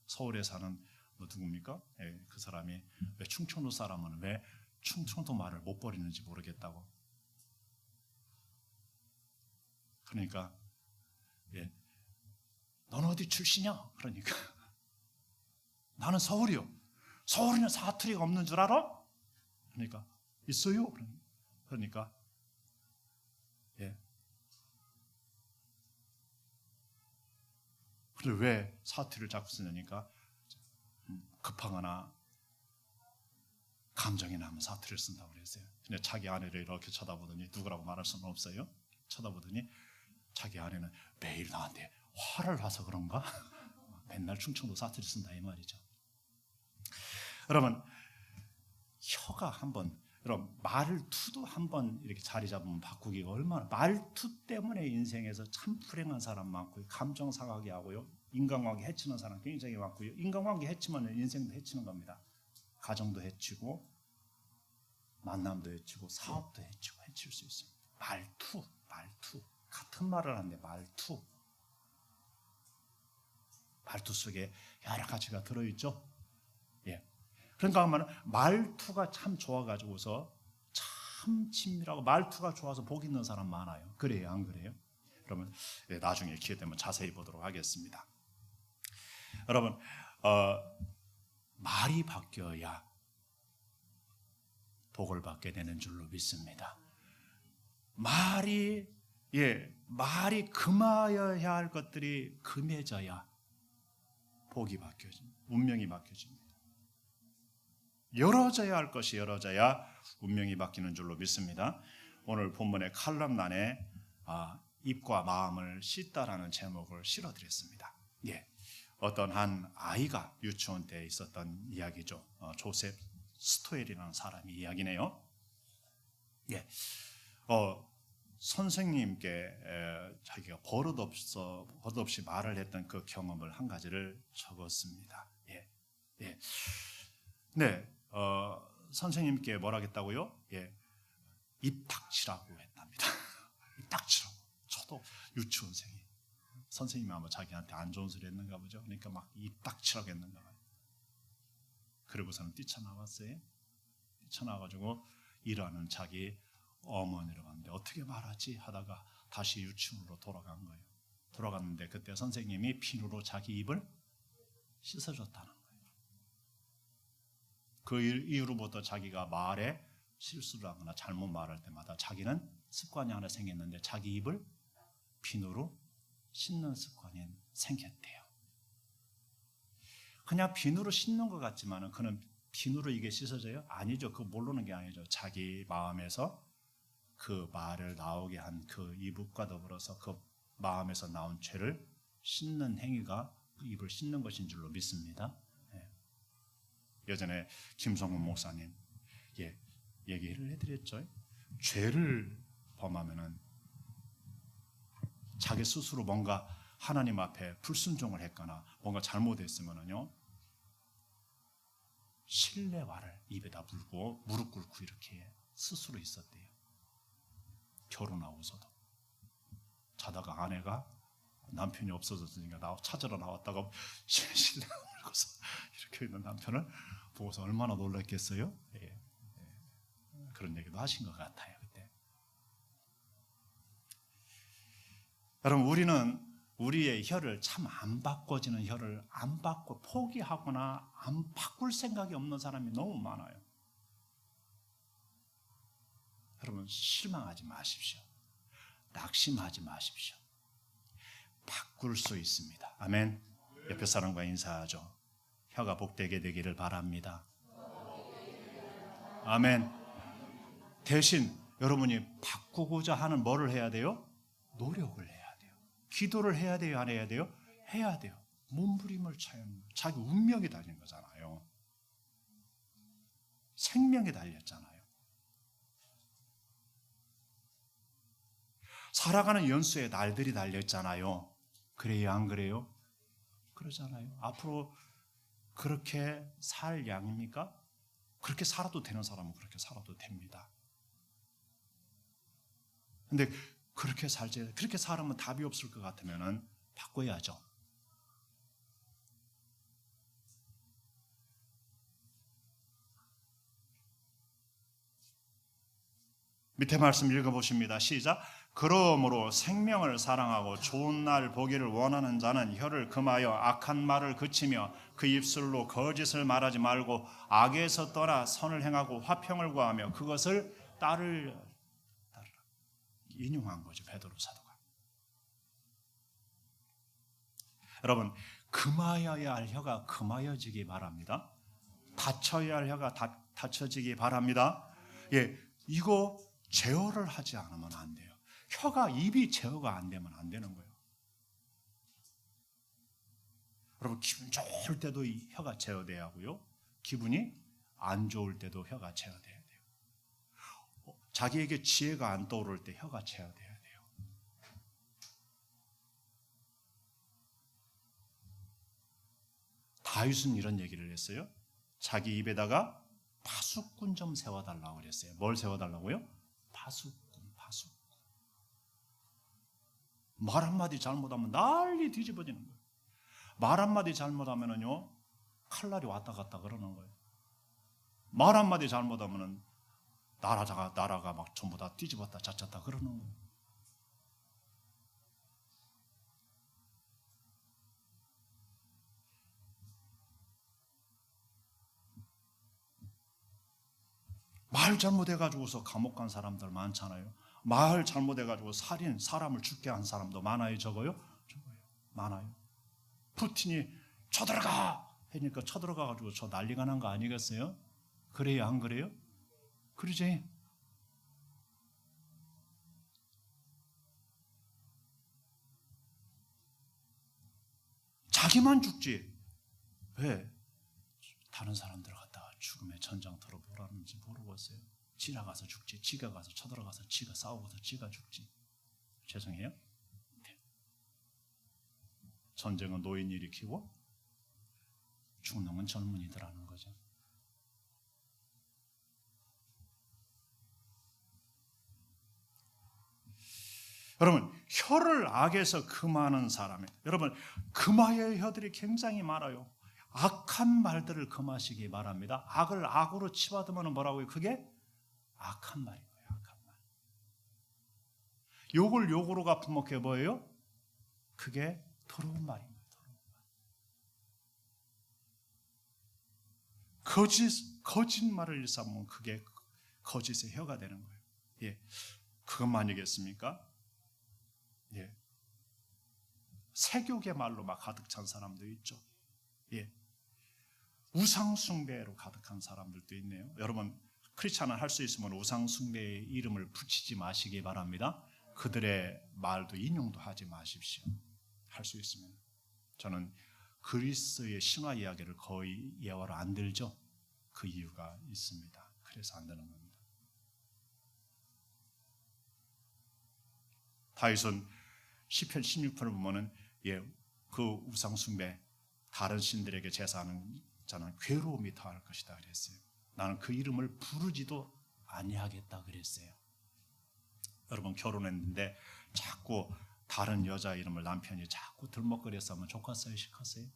S1: 서울에 사는 누굽니까? 예, 그 사람이 왜 충청도 사람은 왜 충청도 말을 못 버리는지 모르겠다고. 그러니까 예, 너는 어디 출신이야? 그러니까 나는 서울이요. 서울에는 사투리가 없는 줄 알아? 그러니까 있어요. 그러니까 예. 그래 왜 사투리를 자꾸 쓰냐니까 급하거나 감정이 나면 사투리를 쓴다고 그랬어요. 근데 자기 아내를 이렇게 쳐다보더니 누구라고 말할 수는 없어요. 쳐다보더니 자기 아내는 매일 나한테 화를 나서 그런가? 맨날 충청도 사투리 쓴다 이 말이죠. 여러분 혀가 한번 여러분 말투도 한번 이렇게 자리 잡으면 바꾸기가 얼마나 말투 때문에 인생에서 참 불행한 사람 많고요. 감정 상하게 하고요. 인간관계 해치는 사람 굉장히 많고요. 인간관계 해치면 인생도 해치는 겁니다. 가정도 해치고 만남도 해치고 사업도 해치고 해칠 수 있습니다. 말투 같은 말을 하는데 말투 속에 여러 가지가 들어있죠. 예. 그러니까 말투가 참 좋아가지고서 참 친밀하고 말투가 좋아서 복 있는 사람 많아요. 그래요, 안 그래요? 여러분 나중에 기회 되면 자세히 보도록 하겠습니다. 여러분 말이 바뀌어야 복을 받게 되는 줄로 믿습니다. 말이 금하여야 할 것들이 금해져야 복이 바뀌어집니다. 운명이 바뀌어집니다. 열어져야 할 것이 열어져야 운명이 바뀌는 줄로 믿습니다. 오늘 본문의 칼럼란에 입과 마음을 씻다라는 제목을 실어드렸습니다. 예, 어떤 한 아이가 유치원 때 있었던 이야기죠. 조셉 스토엘이라는 사람이 이야기네요. 예, 선생님께 자기가 버릇없이 말을 했던 그 경험을 한 가지를 적었습니다. 예. 네, 선생님께 뭐라 했다고요? 예, 입 닥치라고 했답니다. 입 닥치라고. 저도 유치원생이 선생님이 아마 자기한테 안 좋은 소리 했는가 보죠. 그러니까 막 입 닥치라고 했는가 봐요. 그러고서는 뛰쳐나왔어요. 뛰쳐나와가지고 일하는 자기 어머니를 봤는데 어떻게 말하지 하다가 다시 유치원으로 돌아간 거예요. 돌아갔는데 그때 선생님이 비누로 자기 입을 씻어줬다는 거예요. 그 이후로부터 자기가 말에 실수를 하거나 잘못 말할 때마다 자기는 습관이 하나 생겼는데 자기 입을 비누로 씻는 습관이 생겼대요. 그냥 비누로 씻는 것 같지만은 그는 비누로 이게 씻어져요? 아니죠. 그거 모르는 게 아니죠. 자기 마음에서 그 말을 나오게 한 그 이북과 더불어서 그 마음에서 나온 죄를 씻는 행위가 그 입을 씻는 것인 줄로 믿습니다. 예전에 김성훈 목사님 얘기를 해드렸죠. 죄를 범하면은 자기 스스로 뭔가 하나님 앞에 불순종을 했거나 뭔가 잘못했으면은요 실내화를 입에다 물고 무릎 꿇고 이렇게 스스로 있었대요. 결혼하고서도 자다가 아내가 남편이 없어졌으니까 찾으러 나왔다가 실내화 물고서 이렇게 있는 남편을 보고서 얼마나 놀랐겠어요? 그런 얘기도 하신 것 같아요. 그때. 여러분 우리는 우리의 혀를 참 안 바꿔지는 혀를 안 바꿔 포기하거나 안 바꿀 생각이 없는 사람이 너무 많아요. 여러분 실망하지 마십시오. 낙심하지 마십시오. 바꿀 수 있습니다. 아멘. 옆에 사람과 인사하죠. 혀가 복되게 되기를 바랍니다. 아멘. 대신 여러분이 바꾸고자 하는 뭐를 해야 돼요? 노력을 해야 돼요. 기도를 해야 돼요? 안 해야 돼요? 해야 돼요. 몸부림을 쳐야 합니다. 자기 운명이 달린 거잖아요. 생명이 달렸잖아요. 살아가는 연수에 날들이 달렸잖아요. 그래요? 안 그래요? 그러잖아요. 앞으로 그렇게 살 양입니까? 그렇게 살아도 되는 사람은 그렇게 살아도 됩니다. 근데 그렇게 살면 답이 없을 것 같으면 바꿔야죠. 밑에 말씀 읽어보십니다. 시작. 그러므로 생명을 사랑하고 좋은 날 보기를 원하는 자는 혀를 금하여 악한 말을 그치며 그 입술로 거짓을 말하지 말고 악에서 떠나 선을 행하고 화평을 구하며 그것을 따르라. 인용한 거죠. 베드로 사도가. 여러분 금하여야 할 혀가 금하여지기 바랍니다. 닫혀야 할 혀가 닫혀지기 바랍니다. 예, 이거 제어를 하지 않으면 안 돼요. 입이 제어가 안 되면 안 되는 거예요. 여러분 기분 좋을 때도 이 혀가 제어돼야 하고요. 기분이 안 좋을 때도 혀가 제어돼야 돼요. 자기에게 지혜가 안 떠오를 때 혀가 제어돼야 돼요. 다윗은 이런 얘기를 했어요. 자기 입에다가 파수꾼 좀 세워달라고 그랬어요. 뭘 세워달라고요? 파수꾼. 말 한마디 잘못하면 난리 뒤집어지는 거예요. 말 한마디 잘못하면은요 칼날이 왔다 갔다 그러는 거예요. 말 한마디 잘못하면은 나라가 막 전부 다 뒤집었다 짰다 그러는 거예요. 말 잘못해가지고서 감옥 간 사람들 많잖아요. 말 잘못해가지고 사람을 죽게 한 사람도 많아요. 적어요? 많아요. 푸틴이 쳐들어가! 하니까 쳐들어가가지고 저 난리가 난 거 아니겠어요? 그래요? 안 그래요? 그러지? 자기만 죽지. 왜? 다른 사람들 갖다가 죽음의 전장터로 몰았는지 모르겠어요. 지가 가서 죽지. 지가 가서 쳐들어가서 지가 싸우고서 지가 죽지. 죄송해요. 전쟁은 노인 일으키고 죽는 건 젊은이들하는 거죠. 여러분 혀를 악에서 금하는 사람이 여러분 금하여의 혀들이 굉장히 많아요. 악한 말들을 금하시기 바랍니다. 악을 악으로 치받으면 뭐라고요? 그게 악한 말인 거예요. 악한 말. 욕을 욕으로 갚으면 그게 뭐예요? 그게 더러운 말인 거예요. 더러운 말. 거짓말을 일삼으면 그게 거짓의 혀가 되는 거예요. 예, 그것만이겠습니까? 예, 세교계 말로 막 가득 찬 사람도 있죠. 예, 우상 숭배로 가득한 사람들도 있네요. 여러분 크리스찬은 할 수 있으면 우상 숭배의 이름을 붙이지 마시기 바랍니다. 그들의 말도 인용도 하지 마십시오. 할 수 있으면. 저는 그리스의 신화 이야기를 거의 예화로 안 들죠. 그 이유가 있습니다. 그래서 안 되는 겁니다. 다윗은 시편 16편을 보면은 그 우상 숭배 다른 신들에게 제사하는 자는 괴로움이 더할 것이다 그랬어요. 나는 그 이름을 부르지도 아니하겠다 그랬어요. 여러분 결혼했는데 자꾸 다른 여자 이름을 남편이 자꾸 들먹거려서 하면 좋겠어요? 싫겠어요?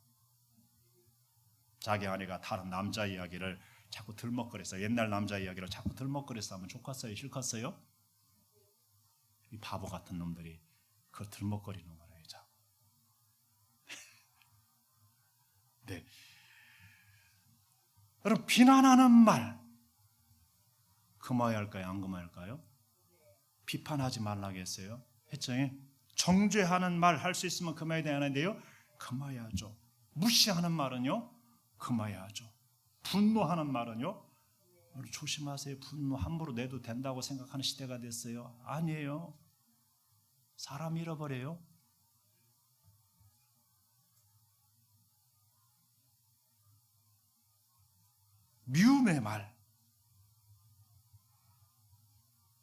S1: 자기 아내가 다른 남자 이야기를 자꾸 들먹거려서 옛날 남자 이야기를 자꾸 들먹거려서 하면 좋겠어요? 싫겠어요? 이 바보 같은 놈들이 그 들먹거리는 거예요. 자꾸. 네. 여러분, 비난하는 말 금화해야 할까요? 안 금화해야 할까요? 비판하지 말라고 했어요. 했죠? 정죄하는 말 할 수 있으면 금화해야 되는데요, 금화해야죠. 무시하는 말은요, 금화해야죠. 분노하는 말은요, 조심하세요. 분노 함부로 내도 된다고 생각하는 시대가 됐어요. 아니에요. 사람 잃어버려요. 미움의 말,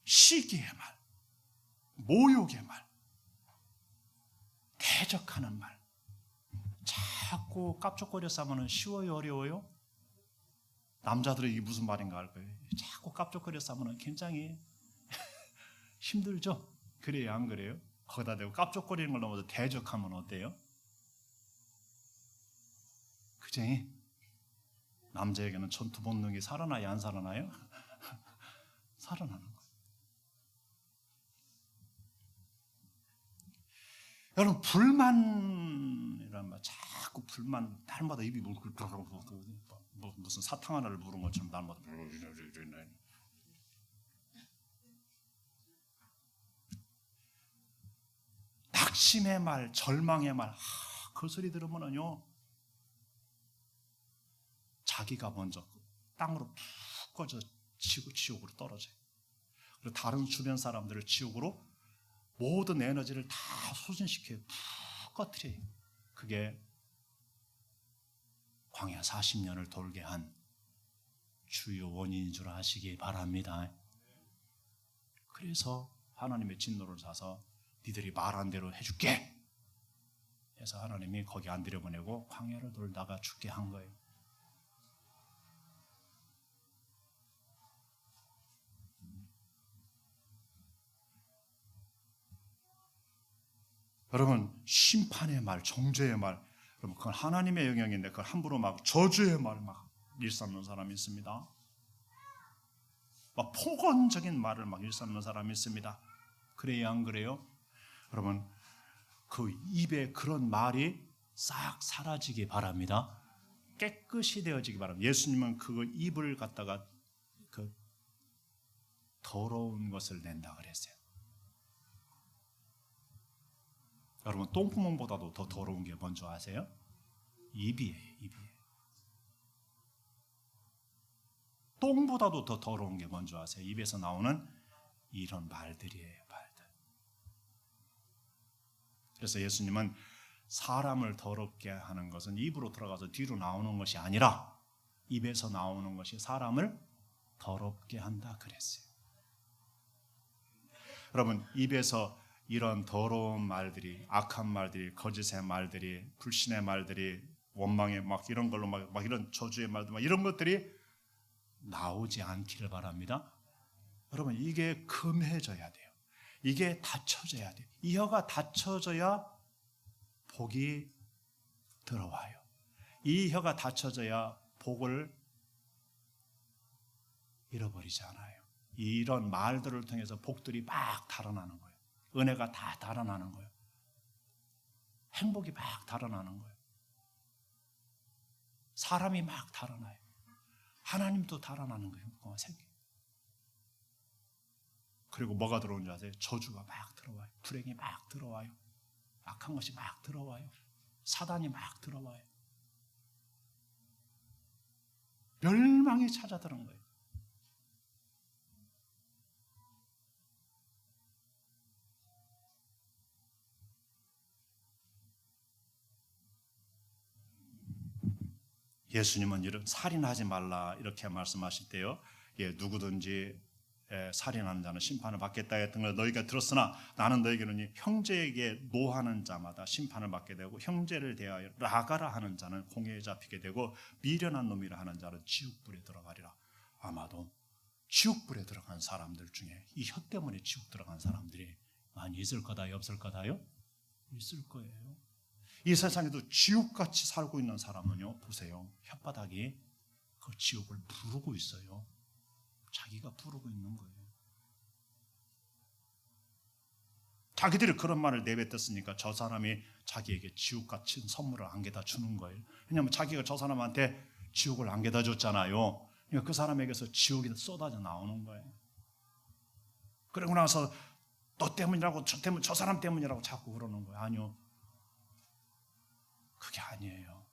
S1: 시기의 말, 모욕의 말, 대적하는 말, 자꾸 깝죽거려서 하면 쉬워요, 어려워요? 남자들은 이게 무슨 말인가 할 거예요. 자꾸 깝죽거려서 하면 굉장히 힘들죠? 그래요, 안 그래요? 거기다 대고 깝죽거리는 걸 넘어서 대적하면 어때요? 그쟁이? 남자에게는 전투 본능이 살아나요, 안 살아나요? 살아나는 거예요. 여러분, 불만이란 말, 자꾸 불만, 날마다 입이 무슨 사탕 하나를 부른 것처럼 날마다 낙심의 말, 절망의 말, 그 소리 들으면요, 자기가 먼저 땅으로 푹 꺼져 지옥으로 떨어져요. 그리고 다른 주변 사람들을 지옥으로 모든 에너지를 다 소진시켜요. 푹 꺼뜨려요. 그게 광야 40년을 돌게 한 주요 원인인 줄 아시기 바랍니다. 그래서 하나님의 진노를 사서 니들이 말한 대로 해줄게 해서 하나님이 거기 안 들여보내고 광야를 돌다가 죽게 한 거예요. 여러분, 심판의 말, 정죄의 말, 여러분, 그건 하나님의 영역인데 그걸 함부로 막 저주의 말 막 일삼는 사람이 있습니다. 막 폭언적인 말을 막 일삼는 사람이 있습니다. 그래요, 안 그래요? 여러분, 그 입에 그런 말이 싹 사라지기 바랍니다. 깨끗이 되어지기 바랍니다. 예수님은 그 입을 갖다가 그 더러운 것을 낸다 그랬어요. 여러분, 똥구멍보다도 더 더러운 게 뭔지 아세요? 입이에요, 입이에요. 똥보다도 더 더러운 게 뭔지 아세요? 입에서 나오는 이런 말들이에요, 말들. 그래서 예수님은 사람을 더럽게 하는 것은 입으로 들어가서 뒤로 나오는 것이 아니라 입에서 나오는 것이 사람을 더럽게 한다 그랬어요. 여러분, 입에서 이런 더러운 말들이, 악한 말들이, 거짓의 말들이, 불신의 말들이, 원망의 막 이런 걸로 막 이런 저주의 말들, 막 이런 것들이 나오지 않기를 바랍니다. 여러분, 이게 금해져야 돼요. 이게 닫혀져야 돼요. 이 혀가 닫혀져야 복이 들어와요. 이 혀가 닫혀져야 복을 잃어버리지 않아요. 이런 말들을 통해서 복들이 막 달아나는 거예요. 은혜가 다 달아나는 거예요. 행복이 막 달아나는 거예요. 사람이 막 달아나요. 하나님도 달아나는 거예요. 그리고 뭐가 들어오는 줄 아세요? 저주가 막 들어와요. 불행이 막 들어와요. 악한 것이 막 들어와요. 사단이 막 들어와요. 멸망이 찾아드는 거예요. 예수님은 이런 살인하지 말라 이렇게 말씀하실 때요, 누구든지 살인하는 자는 심판을 받겠다 했던 걸 너희가 들었으나 나는 너희에게는 형제에게 노하는 자마다 심판을 받게 되고 형제를 대하여 라가라 하는 자는 공회에 잡히게 되고 미련한 놈이라 하는 자는 지옥불에 들어가리라. 아마도 지옥불에 들어간 사람들 중에 이 혀 때문에 지옥 들어간 사람들이 많이 있을 거다요, 없을 거다요? 있을 거예요. 이 세상에도 지옥같이 살고 있는 사람은요, 보세요, 혓바닥이 그 지옥을 부르고 있어요. 자기가 부르고 있는 거예요. 자기들이 그런 말을 내뱉었으니까 저 사람이 자기에게 지옥같이 선물을 안겨다 주는 거예요. 왜냐하면 자기가 저 사람한테 지옥을 안겨다 줬잖아요. 그러니까 그 사람에게서 지옥이 쏟아져 나오는 거예요. 그러고 나서 너 때문이라고 저 때문 저 사람 때문이라고 자꾸 그러는 거예요. 아니요. 그게 아니에요.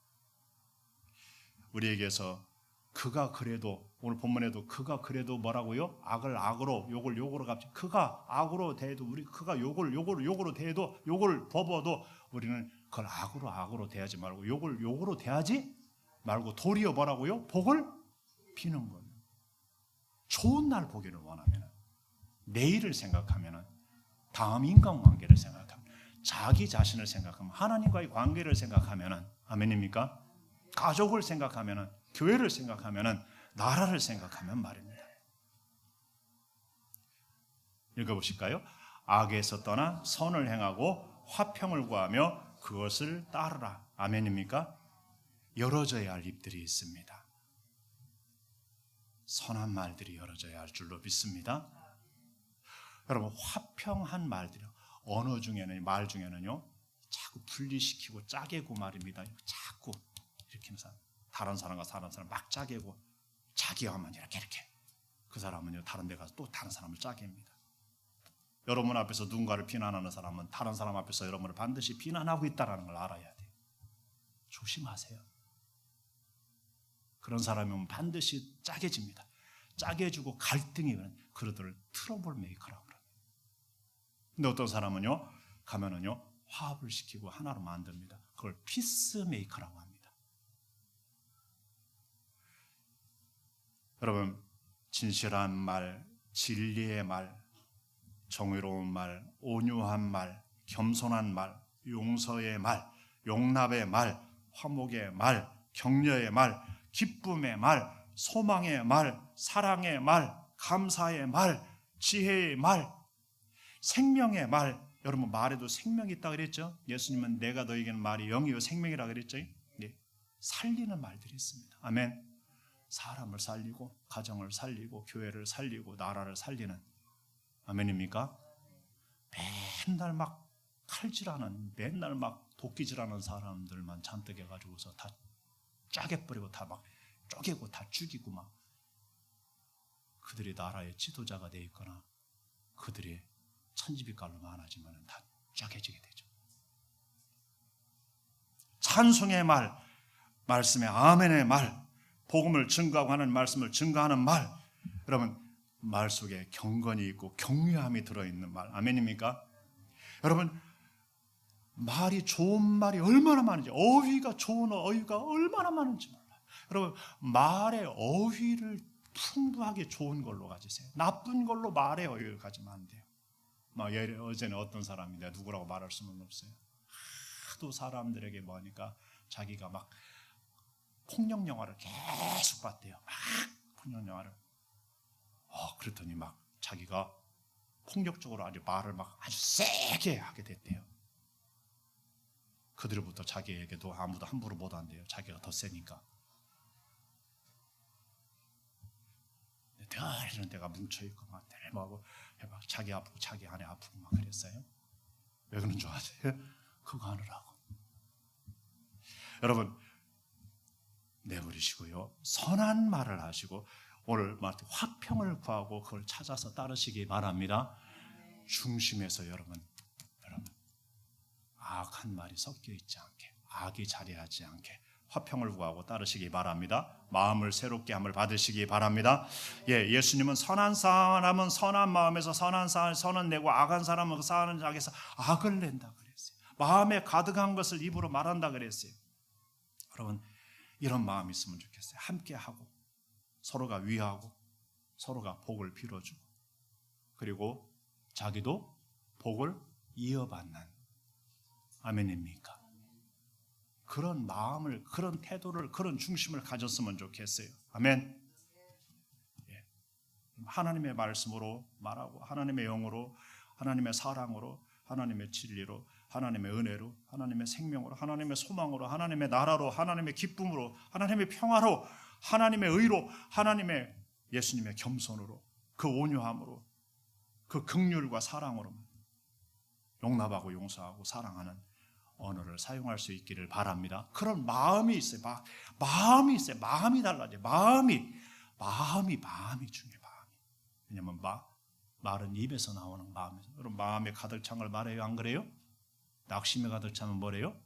S1: 우리에게서 그가 그래도 오늘 본문에도 그가 그래도 뭐라고요? 악을 악으로 욕을 욕으로 갚지. 그가 악으로 대해도 우리 그가 욕으로 대해도 욕을 버버도 우리는 그걸 악으로 대하지 말고 욕을 욕으로 대하지 말고 도리어 뭐라고요? 복을 비는 거예요. 좋은 날 보기를 원하면 내일을 생각하면 다음 인간관계를 생각하면 자기 자신을 생각하면 하나님과의 관계를 생각하면 아멘입니까? 가족을 생각하면 교회를 생각하면 나라를 생각하면 말입니다. 읽어보실까요? 악에서 떠나 선을 행하고 화평을 구하며 그것을 따르라. 아멘입니까? 열어져야 할 입들이 있습니다. 선한 말들이 열어져야 할 줄로 믿습니다. 여러분 화평한 말들이요. 언어 중에는 말 중에는요. 자꾸 분리시키고 짜개고 말입니다. 자꾸 이렇게 해서 다른 사람과 다른 사람 막 짜개고 자기와만 이렇게 그 사람은요 다른 데 가서 또 다른 사람을 짜깁니다. 여러분 앞에서 누군가를 비난하는 사람은 다른 사람 앞에서 여러분을 반드시 비난하고 있다는 걸 알아야 돼요. 조심하세요. 그런 사람이면 반드시 짜게집니다. 짜게지고 갈등이 그들을 트러블 메이커라고 그래요. 근데 어떤 사람은요 가면은요 화합을 시키고 하나로 만듭니다. 그걸 피스 메이커라고 합니다. 여러분 진실한 말, 진리의 말, 정의로운 말, 온유한 말, 겸손한 말, 용서의 말, 용납의 말, 화목의 말, 격려의 말, 기쁨의 말, 소망의 말, 사랑의 말, 감사의 말, 지혜의 말, 생명의 말. 여러분 말에도 생명이 있다 그랬죠? 예수님은 내가 너에게는 말이 영이요 생명이라 그랬죠? 네. 살리는 말들이 있습니다. 아멘. 사람을 살리고 가정을 살리고 교회를 살리고 나라를 살리는 아멘입니까? 맨날 막 칼질하는 맨날 막 도끼질하는 사람들만 잔뜩 해가지고서 다 짜개버리고 다 막 쪼개고 다 죽이고 막 그들이 나라의 지도자가 돼 있거나 그들이 천지빛깔로 많아지면 다 쪼개지게 되죠. 찬송의 말, 말씀의 아멘의 말, 복음을 증거하고 하는 말씀을 증거하는 말. 여러분 말 속에 경건이 있고 경외함이 들어있는 말. 아멘입니까? 여러분 말이 좋은 말이 얼마나 많은지 어휘가 좋은 어휘가 얼마나 많은지 몰라요. 여러분 말의 어휘를 풍부하게 좋은 걸로 가지세요. 나쁜 걸로 말의 어휘를 가지면 안 돼요. 막 어제는 어떤 사람이 내가 누구라고 말할 수는 없어요. 하도 사람들에게 뭐니까 자기가 막 폭력 영화를 계속 봤대요. 막 폭력 영화를. 그랬더니 막 자기가 폭력적으로 아주 말을 막 아주 세게 하게 됐대요. 그들부터 자기에게도 아무도 함부로 못 한대요. 자기가 더 세니까. 늘 이런 데가 뭉쳐있고 막 대모하고 막 자기 아프고 자기 아내 아프고 막 그랬어요. 왜 그런 줄 아세요? 그거 하느라고. 여러분 내버리시고요. 선한 말을 하시고 오늘 화평을 구하고 그걸 찾아서 따르시기 바랍니다. 중심에서 여러분 악한 말이 섞여 있지 않게 악이 자리하지 않게 화평을 구하고 따르시기 바랍니다. 마음을 새롭게 함을 받으시기 바랍니다. 예수님은 선한 사람은 선한 마음에서 선은 내고 악한 사람은 그 사는 악에서 악을 낸다 그랬어요. 마음에 가득한 것을 입으로 말한다 그랬어요. 여러분 이런 마음이 있으면 좋겠어요. 함께하고 서로가 위하고 서로가 복을 빌어주고 그리고 자기도 복을 이어받는 아멘입니까? 그런 마음을 그런 태도를 그런 중심을 가졌으면 좋겠어요. 아멘. 하나님의 말씀으로 말하고 하나님의 영으로 하나님의 사랑으로 하나님의 진리로 하나님의 은혜로 하나님의 생명으로 하나님의 소망으로 하나님의 나라로 하나님의 기쁨으로 하나님의 평화로 하나님의 의로 하나님의 예수님의 겸손으로 그 온유함으로 그 긍휼과 사랑으로 용납하고 용서하고 사랑하는 언어를 사용할 수 있기를 바랍니다. 그런 마음이 있어요. 마음이 있어요. 마음이 달라져요. 마음이 중요해요. 마음이. 왜냐면 말은 입에서 나오는 마음이죠. 여러분 마음에 가득 찬 걸 말해요, 안 그래요? 낙심에 가득 차면 뭐래요?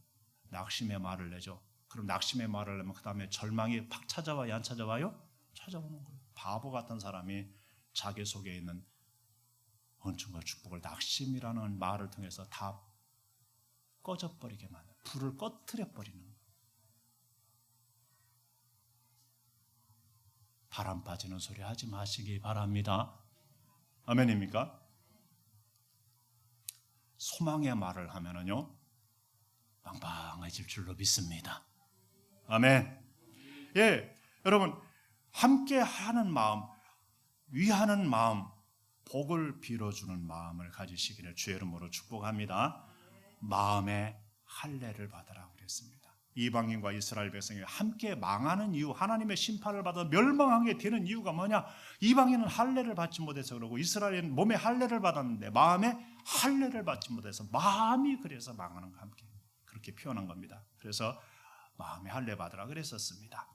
S1: 낙심의 말을 내죠. 그럼 낙심의 말을 내면 그 다음에 절망이 팍 찾아와요, 안 찾아와요? 찾아오는 거예요. 바보 같은 사람이 자기 속에 있는 은총과 축복을 낙심이라는 말을 통해서 다 꺼져버리게 만드는, 불을 꺼트려버리는 거예요. 바람 빠지는 소리 하지 마시기 바랍니다. 아멘입니까? 소망의 말을 하면은요 빵빵해질 줄로 믿습니다. 아멘. 예, 여러분 함께 하는 마음, 위하는 마음, 복을 빌어주는 마음을 가지시기를 주의 이름으로 축복합니다. 마음의 할례를 받으라 그랬습니다. 이방인과 이스라엘 백성이 함께 망하는 이유, 하나님의 심판을 받아 멸망하게 되는 이유가 뭐냐? 이방인은 할례를 받지 못해서 그러고 이스라엘은 몸에 할례를 받았는데 마음에 할례를 받지 못해서 마음이 그래서 망하는 거 함께 그렇게 표현한 겁니다. 그래서 마음에 할례 받으라 그랬었습니다.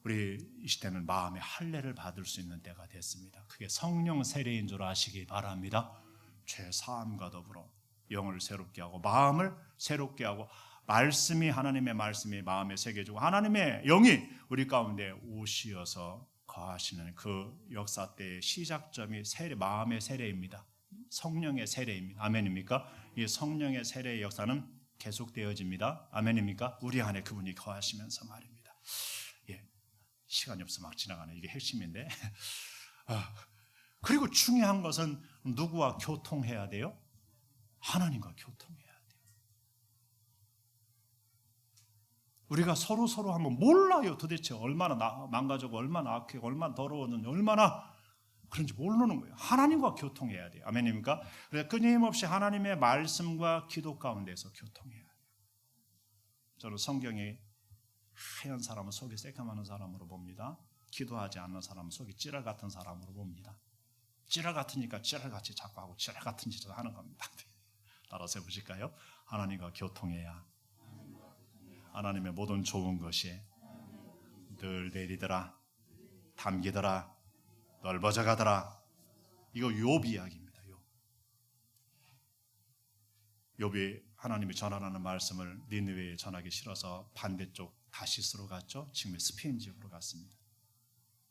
S1: 우리 이 시대는 마음에 할례를 받을 수 있는 때가 됐습니다. 그게 성령 세례인 줄 아시기 바랍니다. 죄 사함과 더불어 영을 새롭게 하고 마음을 새롭게 하고 말씀이 하나님의 말씀이 마음에 새겨지고 하나님의 영이 우리 가운데 오시어서 거하시는 그 역사 때의 시작점이 세례, 마음의 세례입니다. 성령의 세례입니다. 아멘입니까? 이 성령의 세례의 역사는 계속되어집니다. 아멘입니까? 우리 안에 그분이 거하시면서 말입니다. 예, 시간이 없어 막 지나가네. 이게 핵심인데. 그리고 중요한 것은 누구와 교통해야 돼요? 하나님과 교통해야 돼요. 우리가 서로 한번 몰라요. 도대체 얼마나 망가지고 얼마나 악하고 얼마나 더러웠는지 얼마나 그런지 모르는 거예요. 하나님과 교통해야 돼요. 아멘입니까? 그래서 끊임없이 하나님의 말씀과 기도 가운데서 교통해야 돼요. 저는 성경에 하얀 사람은 속이 새까마는 사람으로 봅니다. 기도하지 않는 사람은 속이 찌랄 같은 사람으로 봅니다. 찌랄 같으니까 찌랄같이 자꾸 하고 찌랄 같은 짓을 하는 겁니다. 따라서 해보실까요? 하나님과 교통해야 하나님의 모든 좋은 것이 늘 내리더라, 담기더라, 넓어져 가더라. 이거 욥 이야기입니다. 욥이 하나님이 전하라는 말씀을 니느웨에 전하기 싫어서 반대쪽 다시스로 갔죠. 지금의 스페인 지역으로 갔습니다.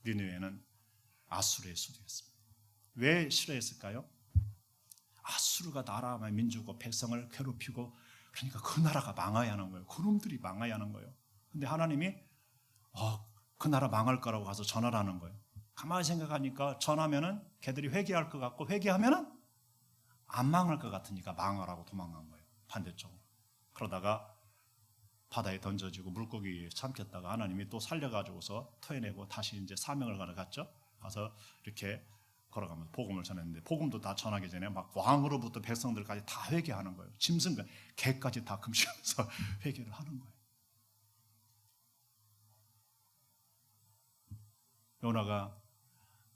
S1: 니느웨는 아수르의 수도였습니다. 왜 싫어했을까요? 아수르가 나라와 민족과 백성을 괴롭히고 그러니까 그 나라가 망해야 하는 거예요. 그놈들이 망해야 하는 거예요. 근데 하나님이 그 나라 망할 거라고 가서 전하라는 거예요. 가만히 생각하니까 전하면은 걔들이 회개할 것 같고 회개하면은 안 망할 것 같으니까 망하라고 도망간 거예요. 반대쪽으로. 그러다가 바다에 던져지고 물고기에 삼켰다가 하나님이 또 살려가지고서 토해내고 다시 이제 사명을 갔죠. 가서 이렇게 걸어가면서 복음을 전했는데 복음도 다 전하기 전에 막 왕으로부터 백성들까지 다 회개하는 거예요. 짐승과 개까지 다 금식하면서 회개를 하는 거예요. 요나가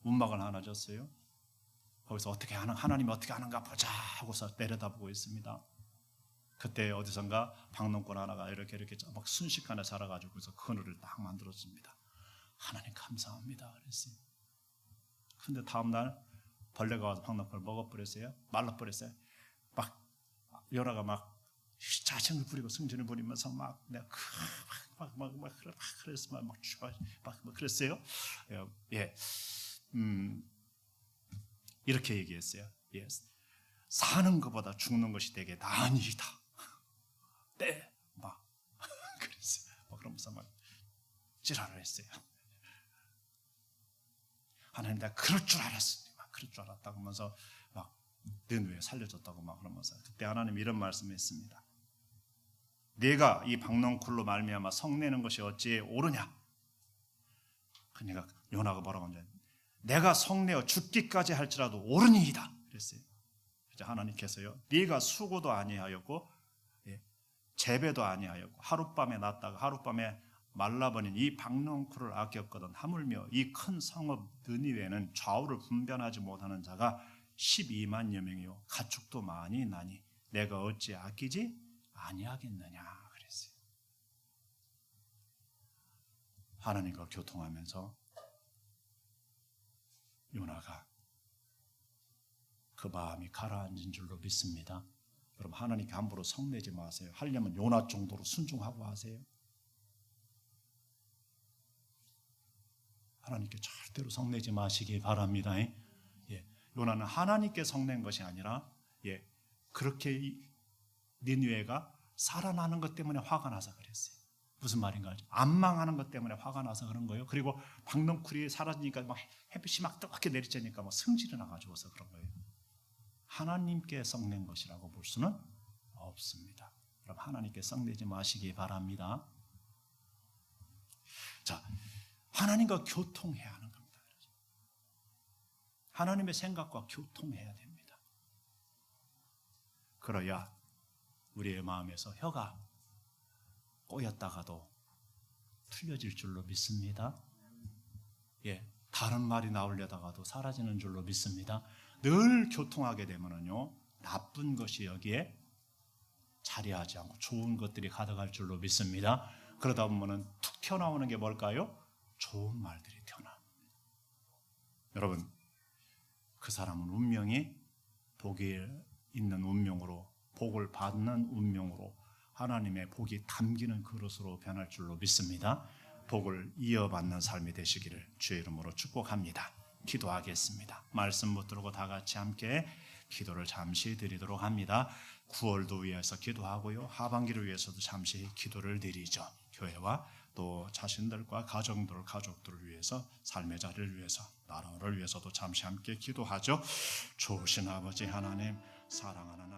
S1: 운막을 하나 줬어요. 거기서 어떻게 하는 하나님이 어떻게 하는가 보자 하고서 내려다보고 있습니다. 그때 어디선가 박농꾼 하나가 이렇게 막 순식간에 자라가지고 그래서 그늘을 딱 만들어줍니다. 하나님 감사합니다. 그랬어요. 근데 다음날 벌레가 와서 박농꾼을 먹어버렸어요. 말라버렸어요. 막 요나가 막 자신을 부리고 승진을 부리면서 막 내가 그랬어 막 그랬어요. 예, 이렇게 얘기했어요. 예, 사는 것보다 죽는 것이 되게 나으니이다. 막 그랬어요. 막 그러면서 막 지랄을 했어요. 하나님 내가 그럴 줄 알았으니 막 그럴 줄 알았다고 하면서 막 니느웨 살려줬다고 막 그러면서 그때 하나님 이런 말씀했습니다. 네가 이 박농쿨로 말미암아 성내는 것이 어찌 옳으냐? 그러니까 요나가 뭐라고 하냐? 내가 성내어 죽기까지 할지라도 옳으니이다. 그랬어요. 그래서 하나님께서요, 네가 수고도 아니하였고 재배도 아니하였고 하룻밤에 났다가 하룻밤에 말라버린 이 박농쿨을 아꼈거든 하물며 이 큰 성읍 느니웨는 좌우를 분별하지 못하는 자가 12만여 명이요 가축도 많이 있나니 내가 어찌 아끼지 아니하겠느냐 그랬어요. 하나님과 교통하면서 요나가 그 마음이 가라앉은 줄로 믿습니다. 여러분 하나님께 함부로 성내지 마세요. 하려면 요나 정도로 순종하고 하세요. 하나님께 절대로 성내지 마시기 바랍니다. 예, 요나는 하나님께 성낸 것이 아니라 그렇게 니느웨가 살아나는 것 때문에 화가 나서 그랬어요. 무슨 말인가 알죠? 안 망하는 것 때문에 화가 나서 그런 거예요. 그리고 박넝쿨이 사라지니까 막 햇빛이 막 뜨겁게 내리쬐니까 막 성질이 나가지고서 그런 거예요. 하나님께 성낸 것이라고 볼 수는 없습니다. 그럼 하나님께 성내지 마시기 바랍니다. 자, 하나님과 교통해야 하는 겁니다. 하나님의 생각과 교통해야 됩니다. 그래야 우리의 마음에서 혀가 꼬였다가도 틀려질 줄로 믿습니다. 다른 말이 나오려다가도 사라지는 줄로 믿습니다. 늘 교통하게 되면은요, 나쁜 것이 여기에 자리하지 않고 좋은 것들이 가득할 줄로 믿습니다. 그러다 보면은 툭 튀어나오는 게 뭘까요? 좋은 말들이 튀어나옵니다. 여러분, 그 사람은 운명이 복이 있는 운명으로, 복을 받는 운명으로 하나님의 복이 담기는 그릇으로 변할 줄로 믿습니다. 복을 이어받는 삶이 되시기를 주의 이름으로 축복합니다. 기도하겠습니다. 말씀 붙들고 다 같이 함께 기도를 잠시 드리도록 합니다. 9월도 위해서 기도하고요, 하반기를 위해서도 잠시 기도를 드리죠. 교회와 또 자신들과 가족들을 위해서, 삶의 자리를 위해서, 나라를 위해서도 잠시 함께 기도하죠. 좋으신 아버지 하나님, 사랑하는